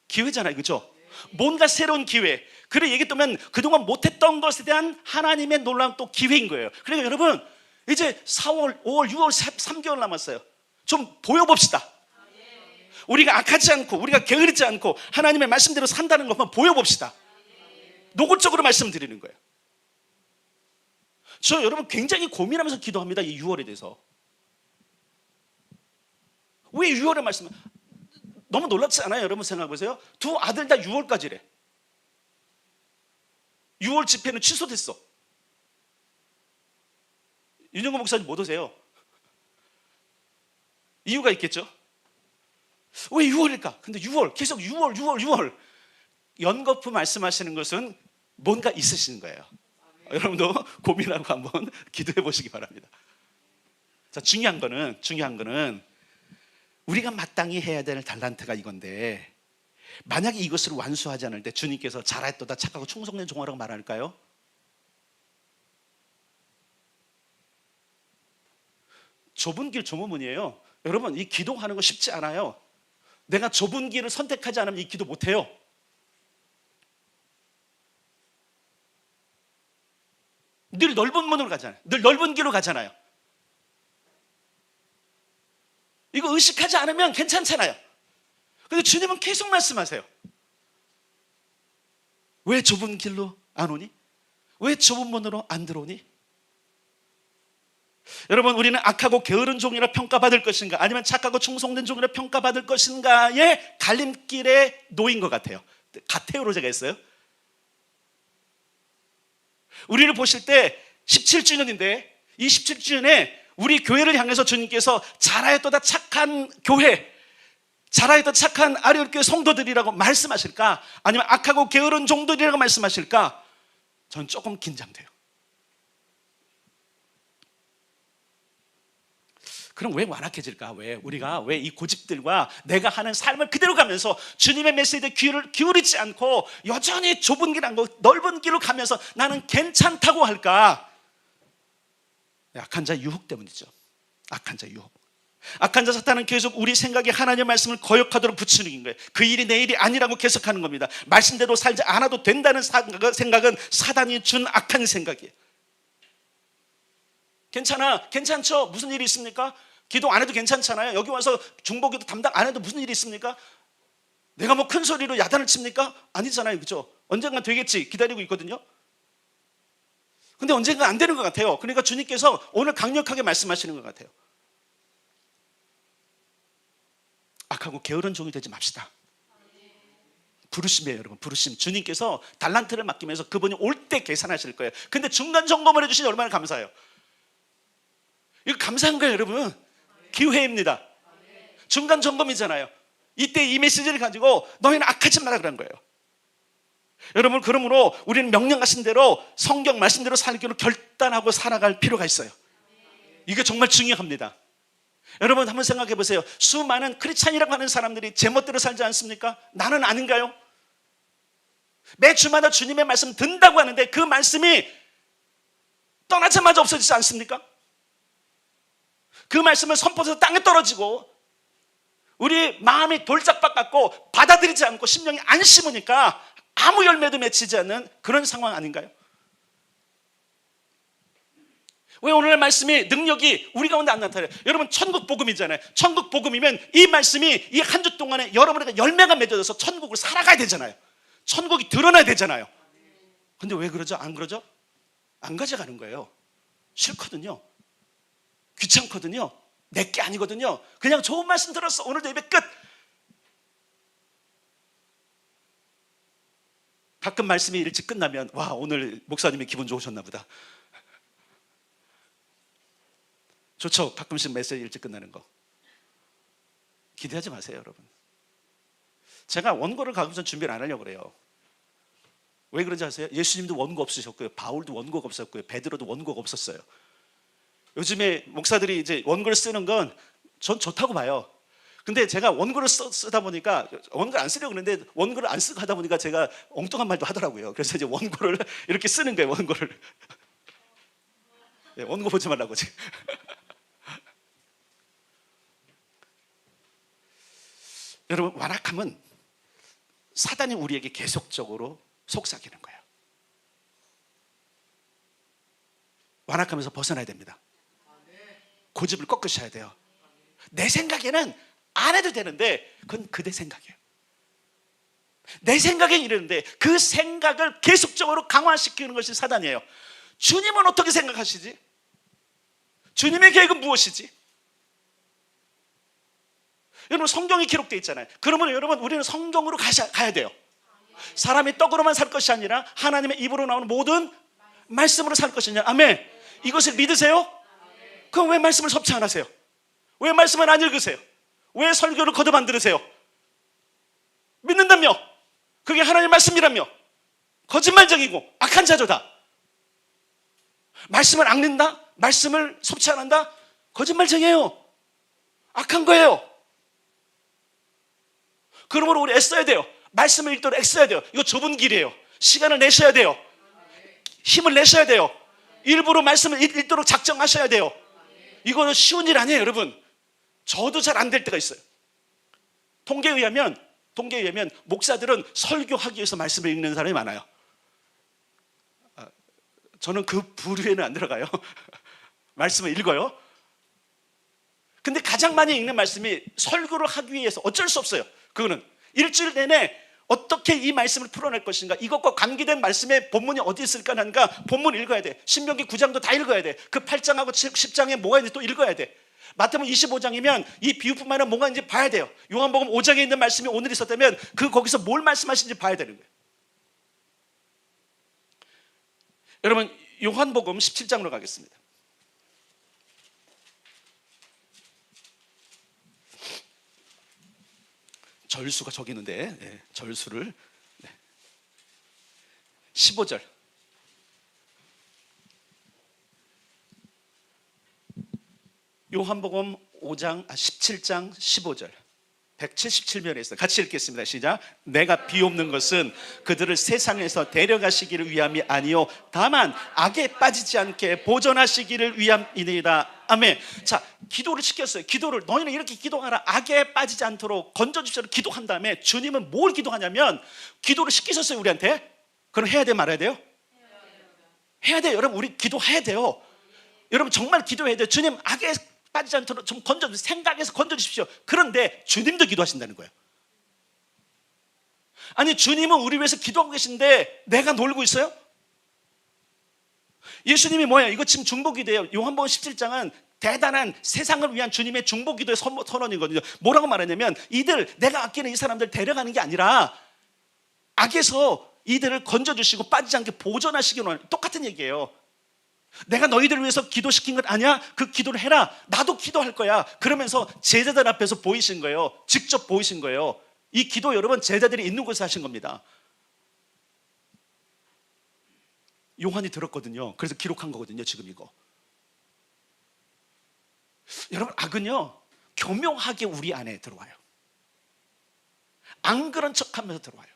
S1: 기회잖아요, 그렇죠? 뭔가 새로운 기회. 그래 얘기했다면 그동안 못했던 것에 대한 하나님의 놀라운 또 기회인 거예요. 그러니까 여러분 이제 4월, 5월, 6월 3개월 남았어요. 좀 보여봅시다. 우리가 악하지 않고 우리가 게으르지 않고 하나님의 말씀대로 산다는 것만 보여봅시다. 노골적으로 말씀드리는 거예요. 저 여러분 굉장히 고민하면서 기도합니다. 이 6월에 대해서. 왜 6월에 말씀? 너무 놀랍지 않아요? 여러분 생각해보세요. 두 아들 다 6월까지래. 6월 집회는 취소됐어. 윤영호 목사님 못 오세요. 이유가 있겠죠? 왜 6월일까? 근데 6월 계속 6월 연거푸 말씀하시는 것은 뭔가 있으신 거예요. 여러분도 고민하고 한번 기도해 보시기 바랍니다. 자, 중요한 거는 우리가 마땅히 해야 될 달란트가 이건데 만약에 이것을 완수하지 않을 때 주님께서 잘했도다 착하고 충성된 종아라고 말할까요? 좁은 길 좁은 문이에요. 여러분 이 기도하는 거 쉽지 않아요. 내가 좁은 길을 선택하지 않으면 이 기도 못해요. 늘 넓은 문으로 가잖아요. 늘 넓은 길로 가잖아요. 이거 의식하지 않으면 괜찮잖아요. 근데 주님은 계속 말씀하세요. 왜 좁은 길로 안 오니? 왜 좁은 문으로 안 들어오니? 여러분 우리는 악하고 게으른 종이라 평가받을 것인가 아니면 착하고 충성된 종이라 평가받을 것인가의 갈림길에 놓인 것 같아요. 같아요로 제가 했어요. 우리를 보실 때 17주년인데 이 17주년에 우리 교회를 향해서 주님께서 자라였도다 착한 교회, 자라였도다 착한 아리올교회 성도들이라고 말씀하실까? 아니면 악하고 게으른 종들이라고 말씀하실까? 저는 조금 긴장돼요. 그럼 왜 완악해질까? 우리가 왜 이 고집들과 내가 하는 삶을 그대로 가면서 주님의 메시지에 귀를 기울이지 않고 여전히 좁은 길 안고 넓은 길로 가면서 나는 괜찮다고 할까? 악한 자 유혹 때문이죠. 악한 자 유혹. 악한 자 사탄은 계속 우리 생각에 하나님의 말씀을 거역하도록 붙이는 거예요. 그 일이 내 일이 아니라고 계속하는 겁니다. 말씀대로 살지 않아도 된다는 생각은 사단이 준 악한 생각이에요. 괜찮죠? 무슨 일이 있습니까? 기도 안 해도 괜찮잖아요. 여기 와서 중보기도 담당 안 해도 무슨 일이 있습니까? 내가 뭐 큰 소리로 야단을 칩니까? 아니잖아요, 그죠? 언젠가 되겠지 기다리고 있거든요. 근데 언젠가 안 되는 것 같아요. 그러니까 주님께서 오늘 강력하게 말씀하시는 것 같아요. 악하고 게으른 종이 되지 맙시다. 부르심이에요, 여러분. 부르심. 주님께서 달란트를 맡기면서 그분이 올 때 계산하실 거예요. 근데 중간 점검을 해주시니 얼마나 감사해요. 이거 감사한 거예요, 여러분. 기회입니다. 중간 점검이잖아요. 이때 이 메시지를 가지고 너희는 악하지 마라 그런 거예요. 여러분, 그러므로 우리는 명령하신 대로 성경 말씀대로 살기로 결단하고 살아갈 필요가 있어요. 이게 정말 중요합니다. 여러분 한번 생각해 보세요. 수많은 크리스찬이라고 하는 사람들이 제멋대로 살지 않습니까? 나는 아닌가요? 매 주마다 주님의 말씀 듣는다고 하는데 그 말씀이 떠나자마자 없어지지 않습니까? 그 말씀을 선포해서 땅에 떨어지고 우리 마음이 돌짝박 같고 받아들이지 않고 심령이 안 심으니까 아무 열매도 맺히지 않는 그런 상황 아닌가요? 왜 오늘의 말씀이 능력이 우리 가운데 안 나타나요? 여러분 천국 복음이잖아요. 천국 복음이면 이 말씀이 이 한 주 동안에 여러분에게 열매가 맺어져서 천국을 살아가야 되잖아요. 천국이 드러나야 되잖아요. 근데 왜 그러죠? 안 그러죠? 안 가져가는 거예요. 싫거든요. 귀찮거든요. 내게 아니거든요. 그냥 좋은 말씀 들었어. 오늘도 예배 끝. 가끔 말씀이 일찍 끝나면 와, 오늘 목사님이 기분 좋으셨나 보다. 좋죠. 가끔씩 메시지 일찍 끝나는 거. 기대하지 마세요, 여러분. 제가 원고를 가끔씩 준비를 안 하려고 그래요. 왜 그런지 아세요? 예수님도 원고 없으셨고요. 바울도 원고가 없었고요. 베드로도 원고가 없었어요. 요즘에 목사들이 이제 원고를 쓰는 건 전 좋다고 봐요. 근데 제가 원고를 쓰다 보니까 원고를 안 쓰려고 그러는데 원고를 안 쓰고 하다 보니까 제가 엉뚱한 말도 하더라고요. 그래서 이제 원고를 이렇게 쓰는 거예요. 원고를. 네, 원고 보지 말라고 지금. 여러분, 완악함은 사단이 우리에게 계속적으로 속삭이는 거예요. 완악함에서 벗어나야 됩니다. 고집을 꺾으셔야 돼요. 내 생각에는 안 해도 되는데 그건 그대 생각이에요. 내 생각엔 이러는데 그 생각을 계속적으로 강화시키는 것이 사단이에요. 주님은 어떻게 생각하시지? 주님의 계획은 무엇이지? 여러분 성경이 기록되어 있잖아요. 그러면 여러분 우리는 성경으로 가야 돼요. 사람이 떡으로만 살 것이 아니라 하나님의 입으로 나오는 모든 말씀으로 살 것이냐. 아멘. 이것을 믿으세요? 그럼 왜 말씀을 섭취 안 하세요? 왜 말씀을 안 읽으세요? 왜 설교를 거듭 안 들으세요? 믿는다며? 그게 하나님의 말씀이라며? 거짓말쟁이고 악한 자조다. 말씀을 안 읽는다? 말씀을 섭취 안 한다? 거짓말쟁이에요. 악한 거예요. 그러므로 우리 애써야 돼요. 말씀을 읽도록 애써야 돼요. 이거 좁은 길이에요. 시간을 내셔야 돼요. 힘을 내셔야 돼요. 일부러 말씀을 읽도록 작정하셔야 돼요. 이거는 쉬운 일 아니에요, 여러분. 저도 잘 안 될 때가 있어요. 통계에 의하면 목사들은 설교하기 위해서 말씀을 읽는 사람이 많아요. 저는 그 부류에는 안 들어가요. 말씀을 읽어요. 근데 가장 많이 읽는 말씀이 설교를 하기 위해서 어쩔 수 없어요. 그거는 일주일 내내 어떻게 이 말씀을 풀어낼 것인가, 이것과 관계된 말씀의 본문이 어디 있을까 하는가 본문 읽어야 돼. 신명기 9장도 다 읽어야 돼. 그 8장하고 10장에 뭐가 있는지 또 읽어야 돼. 마태복음 25장이면 이 비유뿐만 아니라 뭐가 있는지 봐야 돼요. 요한복음 5장에 있는 말씀이 오늘 있었다면 그 거기서 뭘 말씀하시는지 봐야 되는 거예요. 여러분 요한복음 17장으로 가겠습니다. 절수가 저기 있는데 절수를 15절. 요한복음 17장 15절. 177면에 있어요. 같이 읽겠습니다. 시작. 내가 비옵는 것은 그들을 세상에서 데려가시기를 위함이 아니요 다만 악에 빠지지 않게 보존하시기를 위함이니라. 아멘. 자, 기도를 시켰어요. 기도를 너희는 이렇게 기도하라. 악에 빠지지 않도록 건져주시라고 기도한 다음에 주님은 뭘 기도하냐면 기도를 시키셨어요 우리한테. 그럼 해야 돼 말아야 돼요? 해야 돼요. 여러분 우리 기도해야 돼요. 여러분 정말 기도해야 돼요. 주님 악에 빠지지 않도록 좀 건져주세요. 생각에서 건져주십시오. 그런데 주님도 기도하신다는 거예요. 아니 주님은 우리 위해서 기도하고 계신데 내가 놀고 있어요? 예수님이 뭐예요? 이거 지금 중보기도예요. 요한복음 17장은 대단한 세상을 위한 주님의 중보기도의 선언이거든요. 뭐라고 말하냐면 이들 내가 아끼는 이 사람들 데려가는 게 아니라 악에서 이들을 건져주시고 빠지지 않게 보존하시기 원하는 똑같은 얘기예요. 내가 너희들을 위해서 기도시킨 것 아니야? 그 기도를 해라. 나도 기도할 거야. 그러면서 제자들 앞에서 보이신 거예요. 직접 보이신 거예요. 이 기도 여러분 제자들이 있는 곳에서 하신 겁니다. 요한이 들었거든요. 그래서 기록한 거거든요. 지금 이거 여러분 악은요 교묘하게 우리 안에 들어와요. 안 그런 척하면서 들어와요.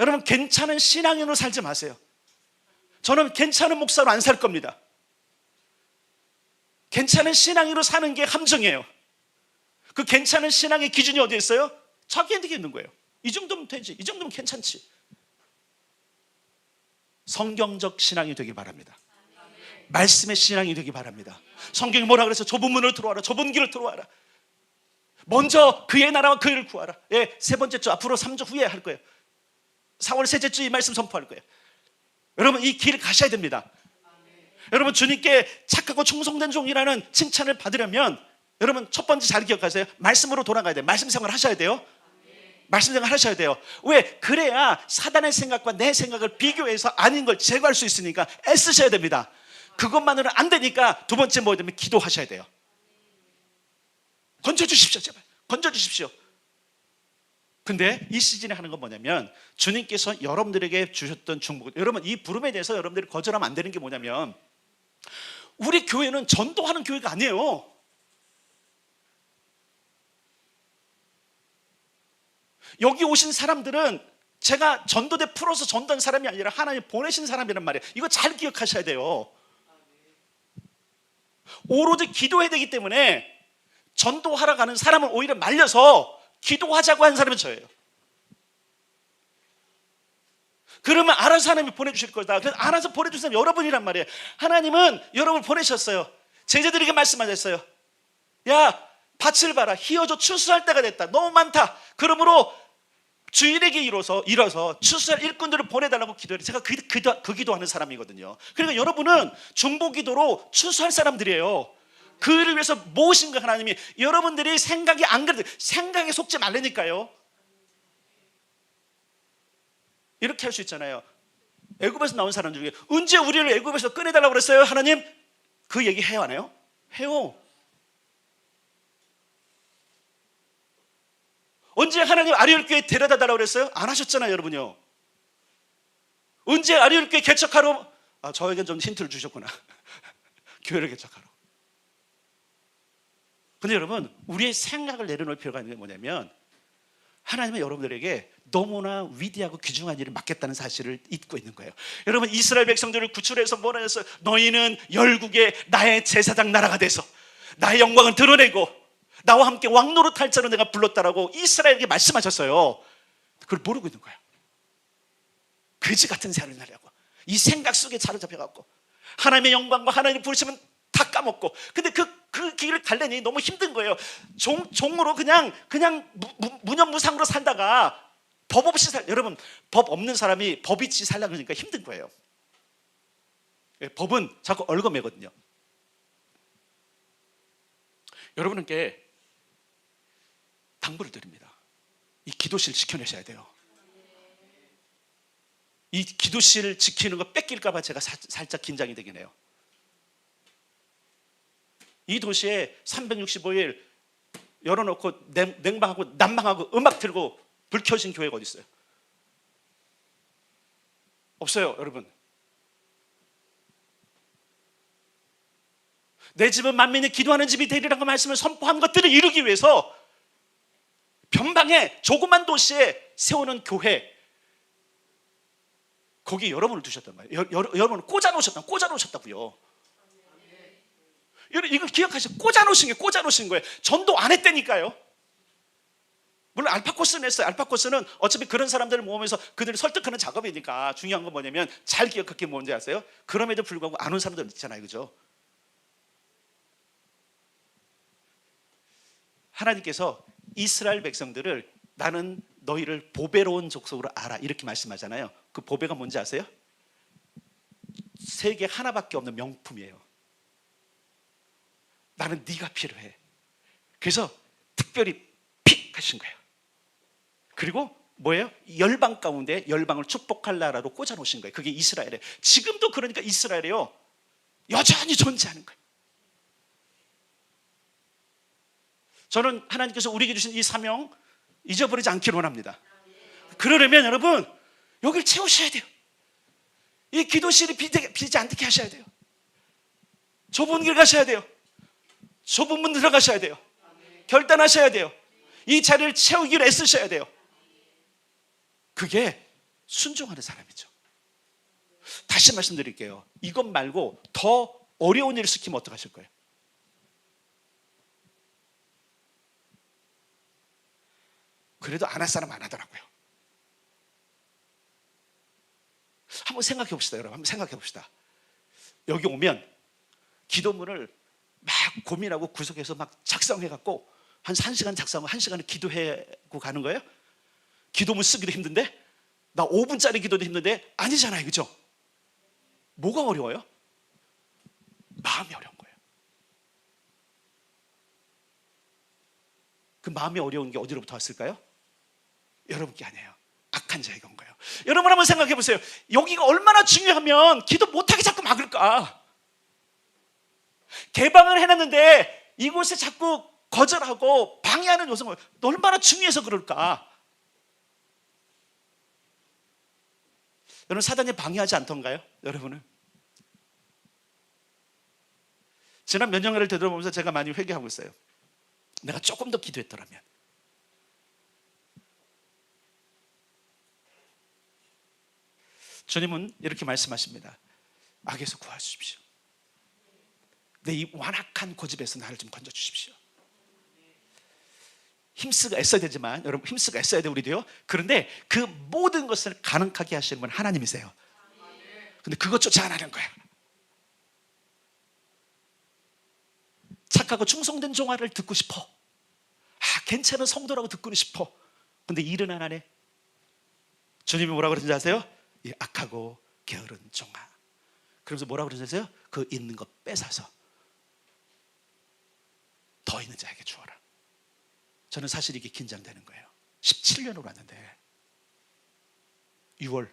S1: 여러분 괜찮은 신앙인으로 살지 마세요. 저는 괜찮은 목사로 안 살 겁니다. 괜찮은 신앙인으로 사는 게 함정이에요. 그 괜찮은 신앙의 기준이 어디에 있어요? 자기한테 있는 거예요. 이 정도면 되지. 이 정도면 괜찮지. 성경적 신앙이 되기 바랍니다. 말씀의 신앙이 되기 바랍니다. 성경이 뭐라 그래서 좁은 문을 들어와라. 좁은 길을 들어와라. 먼저 그의 나라와 그 일을 구하라. 세 번째 주 앞으로 3주 후에 할 거예요. 4월 셋째 주 이 말씀 선포할 거예요. 여러분 이 길을 가셔야 됩니다. 여러분 주님께 착하고 충성된 종이라는 칭찬을 받으려면 여러분 첫 번째 잘 기억하세요. 말씀으로 돌아가야 돼요. 말씀 생활 하셔야 돼요. 말씀 생활 하셔야 돼요. 왜? 그래야 사단의 생각과 내 생각을 비교해서 아닌 걸 제거할 수 있으니까 애쓰셔야 됩니다. 그것만으로는 안 되니까 두 번째 뭐냐면 기도하셔야 돼요. 건져주십시오. 제발 건져주십시오. 근데 이 시즌에 하는 건 뭐냐면 주님께서 여러분들에게 주셨던 중복, 여러분 이 부름에 대해서 여러분들이 거절하면 안 되는 게 뭐냐면 우리 교회는 전도하는 교회가 아니에요. 여기 오신 사람들은 제가 전도대 풀어서 전도한 사람이 아니라 하나님 보내신 사람이란 말이에요. 이거 잘 기억하셔야 돼요. 오로지 기도해야 되기 때문에 전도하러 가는 사람을 오히려 말려서 기도하자고 한 사람은 저예요. 그러면 알아서 하나님이 보내주실 거다. 그래서 알아서 보내주신 사람이 여러분이란 말이에요. 하나님은 여러분을 보내셨어요. 제자들에게 말씀하셨어요. 야 밭을 봐라. 희어져 추수할 때가 됐다. 너무 많다. 그러므로 주일에게 일어서 추수할 일꾼들을 보내달라고 기도해요. 제가 그 기도하는 사람이거든요. 그러니까 여러분은 중보기도로 추수할 사람들이에요. 그 일을 위해서 모으신 거 하나님이. 여러분들이 생각이 안 그래도 생각에 속지 말라니까요. 이렇게 할 수 있잖아요. 애굽에서 나온 사람 중에 언제 우리를 애굽에서 꺼내달라고 그랬어요? 하나님 그 얘기 해요 안 해요? 해요. 언제 하나님 아리엘교회 데려다 달라고 그랬어요? 안 하셨잖아요 여러분요. 언제 아리엘교회 개척하러 저에게 좀 힌트를 주셨구나. 교회를 개척하러. 근데 여러분 우리의 생각을 내려놓을 필요가 있는 게 뭐냐면 하나님은 여러분들에게 너무나 위대하고 귀중한 일을 맡겼다는 사실을 잊고 있는 거예요. 여러분 이스라엘 백성들을 구출해서 뭐라 했어요? 너희는 열국의 나의 제사장 나라가 돼서 나의 영광을 드러내고 나와 함께 왕노릇할 자로 내가 불렀다라고 이스라엘에게 말씀하셨어요. 그걸 모르고 있는 거예요. 거지 같은 생활을 하려고 이 생각 속에 사로잡혀갖고 하나님의 영광과 하나님의 부르심은 다 까먹고. 근데 그 길을 갈래니 너무 힘든 거예요. 종으로 그냥 무념무상으로 살다가 법 없이 여러분 법 없는 사람이 법 있이 살려고 그러니까 힘든 거예요. 법은 자꾸 얽어매거든요. 여러분께 당부를 드립니다. 이 기도실 지켜내셔야 돼요. 이 기도실 지키는 거 뺏길까 봐 제가 살짝 긴장이 되긴 해요. 이 도시에 365일 열어놓고 냉방하고 난방하고 음악 틀고 불 켜진 교회가 어디 있어요? 없어요, 여러분. 내 집은 만민이 기도하는 집이 되리라고 말씀을 선포한 것들을 이루기 위해서 변방에 조그만 도시에 세우는 교회, 거기 여러분을 두셨단 말이에요. 여러분을 꽂아놓으셨다고요. 이거 기억하시죠? 꽂아놓으신 거예요. 전도 안 했다니까요. 물론 알파 코스는 했어요. 알파 코스는 어차피 그런 사람들을 모으면서 그들을 설득하는 작업이니까 중요한 건 뭐냐면 잘 기억할 게 뭔지 아세요? 그럼에도 불구하고 안 온 사람들 있잖아요, 그죠? 하나님께서 이스라엘 백성들을 나는 너희를 보배로운 족속으로 알아 이렇게 말씀하잖아요. 그 보배가 뭔지 아세요? 세계 하나밖에 없는 명품이에요. 나는 네가 필요해. 그래서 특별히 픽 하신 거예요. 그리고 뭐예요? 열방 가운데 열방을 축복할 나라로 꽂아놓으신 거예요. 그게 이스라엘이에요. 지금도 그러니까 이스라엘이요, 여전히 존재하는 거예요. 저는 하나님께서 우리에게 주신 이 사명 잊어버리지 않기를 원합니다. 그러려면 여러분 여기를 채우셔야 돼요. 이 기도실이 비지 않게 하셔야 돼요. 좁은 길 가셔야 돼요. 좁은 문 들어가셔야 돼요. 결단하셔야 돼요. 이 자리를 채우기를 애쓰셔야 돼요. 그게 순종하는 사람이죠. 다시 말씀드릴게요. 이것 말고 더 어려운 일을 시키면 어떡하실 거예요? 그래도 안 할 사람 안 하더라고요. 한번 생각해 봅시다, 여러분. 한번 생각해 봅시다. 여기 오면 기도문을 막 고민하고 구석에서 막 작성해갖고 한 1시간 작성하고 1시간을 기도하고 가는 거예요? 기도문 쓰기도 힘든데? 나 5분짜리 기도도 힘든데? 아니잖아요, 그죠? 뭐가 어려워요? 마음이 어려운 거예요. 그 마음이 어려운 게 어디로부터 왔을까요? 여러분께 아니에요. 악한 자에게 온 거예요. 여러분 한번 생각해 보세요. 여기가 얼마나 중요하면 기도 못하게 자꾸 막을까? 개방을 해놨는데 이곳에 자꾸 거절하고 방해하는 요소가 얼마나 중요해서 그럴까? 여러분 사단이 방해하지 않던가요? 여러분은? 지난 몇 년간을 되돌아보면서 제가 많이 회개하고 있어요. 내가 조금 더 기도했더라면, 주님은 이렇게 말씀하십니다. 악에서 구하십시오. 내 이 완악한 고집에서 나를 좀 건져주십시오. 힘쓰고 애써야 되지만, 여러분 힘쓰고 애써야 돼 우리도요. 그런데 그 모든 것을 가능하게 하시는 분 하나님이세요. 근데 그것조차 안 하는 거야. 착하고 충성된 종아를 듣고 싶어. 괜찮은 성도라고 듣고 싶어. 근데 일은 안 하네. 주님이 뭐라고 그러는지 아세요? 이 악하고 게으른 종아. 그러면서 뭐라고 그러는지 아세요? 그 있는 것 뺏어서 더 있는 자에게 주어라. 저는 사실 이게 긴장되는 거예요. 17년으로 왔는데 6월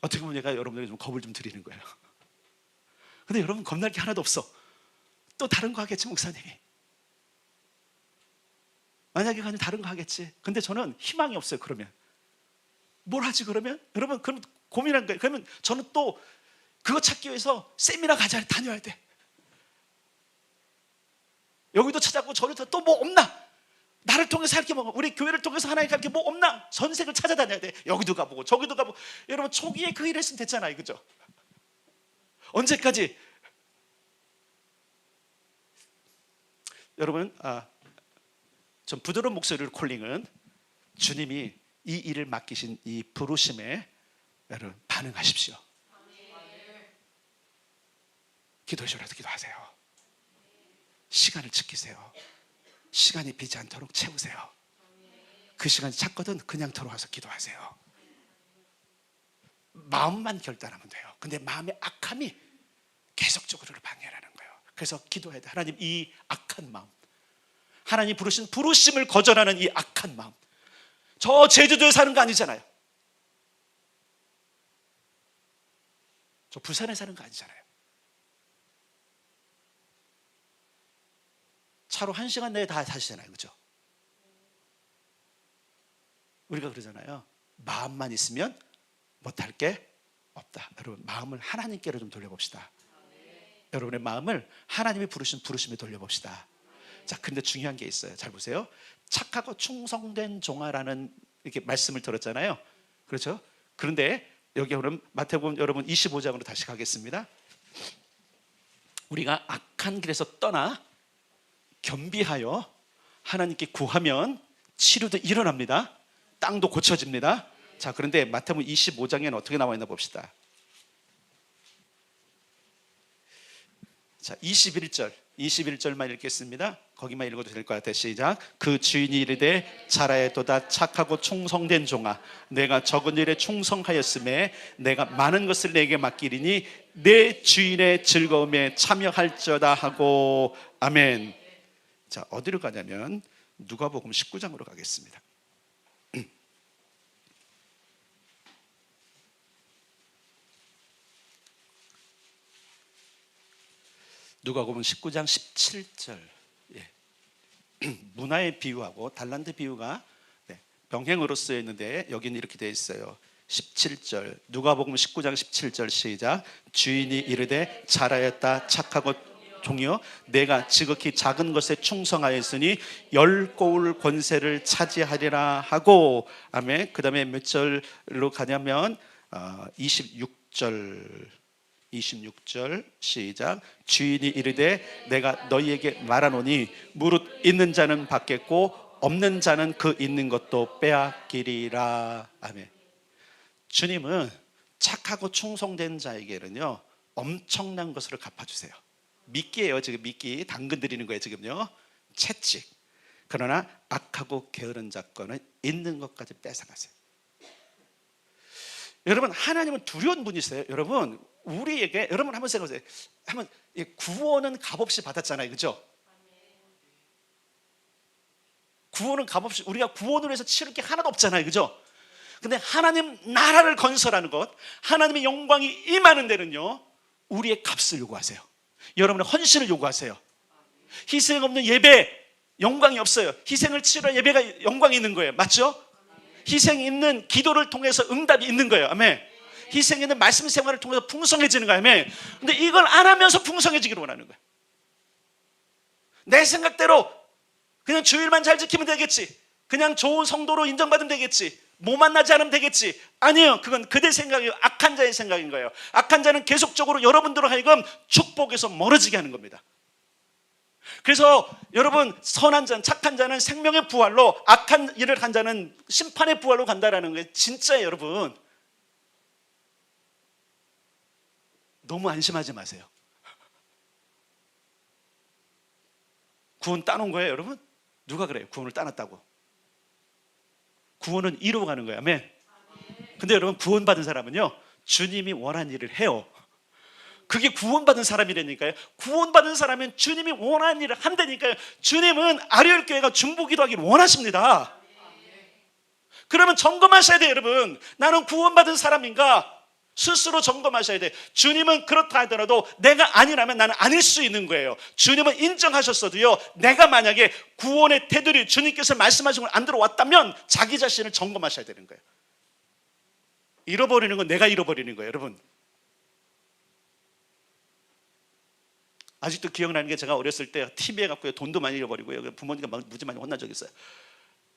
S1: 어떻게 보면 내가 여러분에게 좀 겁을 좀 드리는 거예요. 근데 여러분 겁날 게 하나도 없어. 또 다른 거 하겠지 목사님이. 만약에 아니 다른 거 하겠지. 근데 저는 희망이 없어요. 그러면 뭘 하지 그러면? 여러분 그럼 고민한 거예요. 그러면 저는 또 그거 찾기 위해서 세미나 다녀야 돼. 여기도 찾아보고 저기도 또 뭐 없나? 나를 통해서 할 게 뭐, 우리 교회를 통해서 하나님 할 게 뭐 없나? 전색을 찾아다녀야 돼. 여기도 가보고 저기도 가보고. 여러분 초기에 그 일 했으면 됐잖아요, 그죠? 언제까지? 여러분 좀 부드러운 목소리를 콜링은 주님이 이 일을 맡기신 이 부르심에 여러분 반응하십시오. 기도하셔라도 기도하세요. 시간을 지키세요. 시간이 비지 않도록 채우세요. 그 시간이 찼거든 그냥 들어와서 기도하세요. 마음만 결단하면 돼요. 근데 마음의 악함이 계속적으로 방해하는 거예요. 그래서 기도해야 돼. 하나님 이 악한 마음, 하나님 부르신 부르심을 거절하는 이 악한 마음. 저 제주도에 사는 거 아니잖아요. 저 부산에 사는 거 아니잖아요. 차로 1시간 내에 다 사시잖아요. 그죠? 우리가 그러잖아요. 마음만 있으면 못할 게 없다. 여러분, 마음을 하나님께로 좀 돌려봅시다. 여러분의 마음을 하나님이 부르신 부르심에 돌려봅시다. 자, 근데 중요한 게 있어요. 잘 보세요. 착하고 충성된 종아라는 이렇게 말씀을 들었잖아요. 그렇죠? 그런데 여기 오늘 마태복음 여러분 25장으로 다시 가겠습니다. 우리가 악한 길에서 떠나 겸비하여 하나님께 구하면 치료도 일어납니다. 땅도 고쳐집니다. 자, 그런데 마태복음 25장에는 어떻게 나와 있나 봅시다. 자, 21절만 읽겠습니다. 거기만 읽어도 될 것 같아요. 시작. 그 주인이 이르되 잘하였도다 착하고 충성된 종아, 내가 적은 일에 충성하였음에 내가 많은 것을 내게 맡기리니 내 주인의 즐거움에 참여할지어다 하고. 아멘. 자, 어디로 가냐면 누가복음 19장으로 가겠습니다. 누가복음 19장 17절. 문화의 비유하고 달란트 비유가 병행으로 쓰여 있는데 여기는 이렇게 되어 있어요. 17절 누가복음 19장 17절 시작. 주인이 이르되 잘하였다 착하고 종이여, 내가 지극히 작은 것에 충성하였으니 10고울 권세를 차지하리라 하고. 아멘. 그 다음에 몇 절로 가냐면 26절 시작. 주인이 이르되 내가 너희에게 말하노니 무릇 있는 자는 받겠고 없는 자는 그 있는 것도 빼앗기리라. 아멘. 주님은 착하고 충성된 자에게는요 엄청난 것을 갚아주세요. 미끼예요. 지금 미끼 당근 드리는 거예요. 지금요 채찍. 그러나 악하고 게으른 자권은 있는 것까지 뺏어가세요. 여러분, 하나님은 두려운 분이세요. 여러분, 우리에게 여러분 한번 생각해보세요. 한번 구원은 값없이 받았잖아요. 그죠? 구원은 값없이, 우리가 구원을 해서 치를 게 하나도 없잖아요. 그죠? 근데 하나님 나라를 건설하는 것, 하나님의 영광이 임하는 데는요 우리의 값을 요구하세요. 여러분의 헌신을 요구하세요. 희생 없는 예배 영광이 없어요. 희생을 치러 예배가 영광이 있는 거예요. 맞죠? 희생 있는 기도를 통해서 응답이 있는 거예요. 아멘. 희생 있는 말씀 생활을 통해서 풍성해지는 거예요. 아멘. 근데 이걸 안 하면서 풍성해지기를 원하는 거예요. 내 생각대로 그냥 주일만 잘 지키면 되겠지, 그냥 좋은 성도로 인정받으면 되겠지, 뭐 만나지 않으면 되겠지. 아니에요. 그건 그들 생각이에요. 악한 자의 생각인 거예요. 악한 자는 계속적으로 여러분들로 하여금 축복에서 멀어지게 하는 겁니다. 그래서 여러분, 선한 자는, 착한 자는 생명의 부활로, 악한 일을 한 자는 심판의 부활로 간다라는 거예요. 진짜예요. 여러분, 너무 안심하지 마세요. 구원 따놓은 거예요. 여러분, 누가 그래요? 구원을 따놨다고. 구원은 이루어가는 거예요. 아멘. 근데 여러분, 구원받은 사람은요 주님이 원하는 일을 해요. 그게 구원받은 사람이라니까요. 구원받은 사람은 주님이 원하는 일을 한다니까요. 주님은 아리엘 교회가 중보기도하기를 원하십니다. 그러면 점검하셔야 돼요. 여러분, 나는 구원받은 사람인가 스스로 점검하셔야 돼. 주님은 그렇다 하더라도 내가 아니라면 나는 아닐 수 있는 거예요. 주님은 인정하셨어도요, 내가 만약에 구원의 태도를 주님께서 말씀하신 걸 안 들어왔다면 자기 자신을 점검하셔야 되는 거예요. 잃어버리는 건 내가 잃어버리는 거예요. 여러분, 아직도 기억나는 게, 제가 어렸을 때 TV에 갖고 돈도 많이 잃어버리고요, 부모님과 막 무지 많이 혼난 적이 있어요.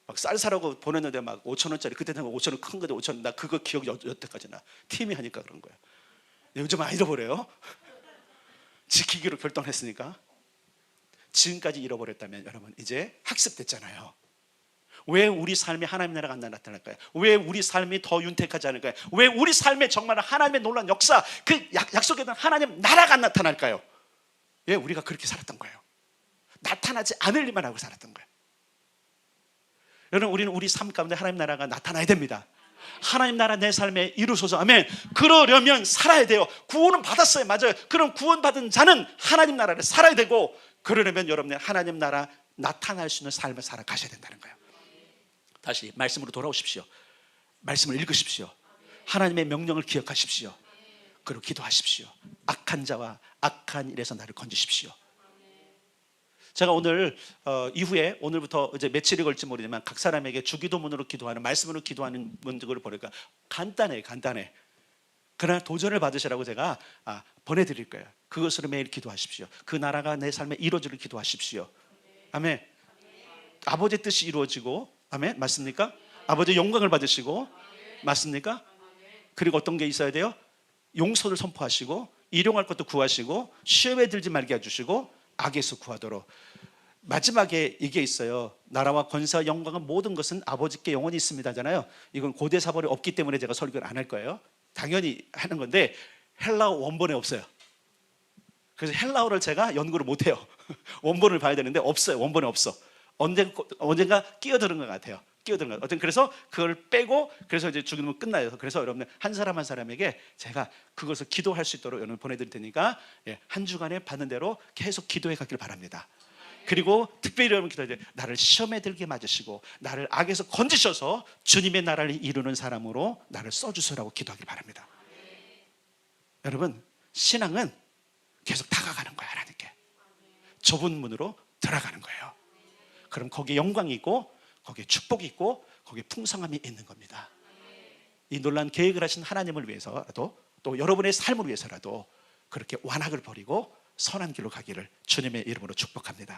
S1: 막 쌀 사라고 보냈는데 막 5,000원짜리, 그때 5,000원 큰 건데 5,000원, 나 그거 기억이 여태까지 나. 팀이 하니까 그런 거예요. 요즘 안 잃어버려요. 지키기로 결정했으니까. 지금까지 잃어버렸다면 여러분, 이제 학습됐잖아요. 왜 우리 삶에 하나님의 나라가 안 나타날까요? 왜 우리 삶이 더 윤택하지 않을까요? 왜 우리 삶에 정말 하나님의 놀라운 역사, 그 약속에 대한 하나님 나라가 안 나타날까요? 예, 우리가 그렇게 살았던 거예요. 나타나지 않을 일만 하고 살았던 거예요. 여러분, 우리는 우리 삶 가운데 하나님 나라가 나타나야 됩니다. 하나님 나라 내 삶에 이루소서. 아멘. 그러려면 살아야 돼요. 구원은 받았어요. 맞아요. 그럼 구원받은 자는 하나님 나라를 살아야 되고, 그러려면 여러분의 하나님 나라 나타날 수 있는 삶을 살아가셔야 된다는 거예요. 다시 말씀으로 돌아오십시오. 말씀을 읽으십시오. 하나님의 명령을 기억하십시오. 그리고 기도하십시오. 악한 자와 악한 일에서 나를 건지십시오. 제가 오늘 이후에 오늘부터 이제 며칠이 걸릴지 모르지만 각 사람에게 주기도문으로 기도하는, 말씀으로 기도하는 문들을 보니까 간단해. 그러나 도전을 받으시라고 제가 보내드릴 거예요. 그것으로 매일 기도하십시오. 그 나라가 내 삶에 이루어지기를 기도하십시오. 아멘. 아버지의 뜻이 이루어지고, 아멘, 맞습니까? 아버지의 영광을 받으시고, 맞습니까? 그리고 어떤 게 있어야 돼요? 용서를 선포하시고, 일용할 것도 구하시고, 시험에 들지 말게 해주시고, 악에서 구하도록. 마지막에 이게 있어요. 나라와 권세와 영광은 모든 것은 아버지께 영원히 있습니다잖아요. 이건 고대 사본이 없기 때문에 제가 설교를 안 할 거예요. 당연히 하는 건데 헬라어 원본에 없어요. 그래서 헬라어를 제가 연구를 못 해요. 원본을 봐야 되는데 없어요. 원본에 없어. 언젠가 끼어드는 것 같아요. 그래서 그걸 빼고, 그래서 이제 주기도문 끝나요. 그래서 여러분들 한 사람 한 사람에게 제가 그것을 기도할 수 있도록 여러분 보내드릴 테니까 한 주간에 받는 대로 계속 기도해 가길 바랍니다. 그리고 특별히 여러분 기도할 때 나를 시험에 들게 맞으시고 나를 악에서 건지셔서 주님의 나라를 이루는 사람으로 나를 써주시라고 기도하길 바랍니다. 여러분, 신앙은 계속 다가가는 거야. 하나님께 좁은 문으로 들어가는 거예요. 그럼 거기에 영광이 있고, 거기에 축복이 있고, 거기에 풍성함이 있는 겁니다. 이 놀라운 계획을 하신 하나님을 위해서라도, 또 여러분의 삶을 위해서라도 그렇게 완악을 버리고 선한 길로 가기를 주님의 이름으로 축복합니다.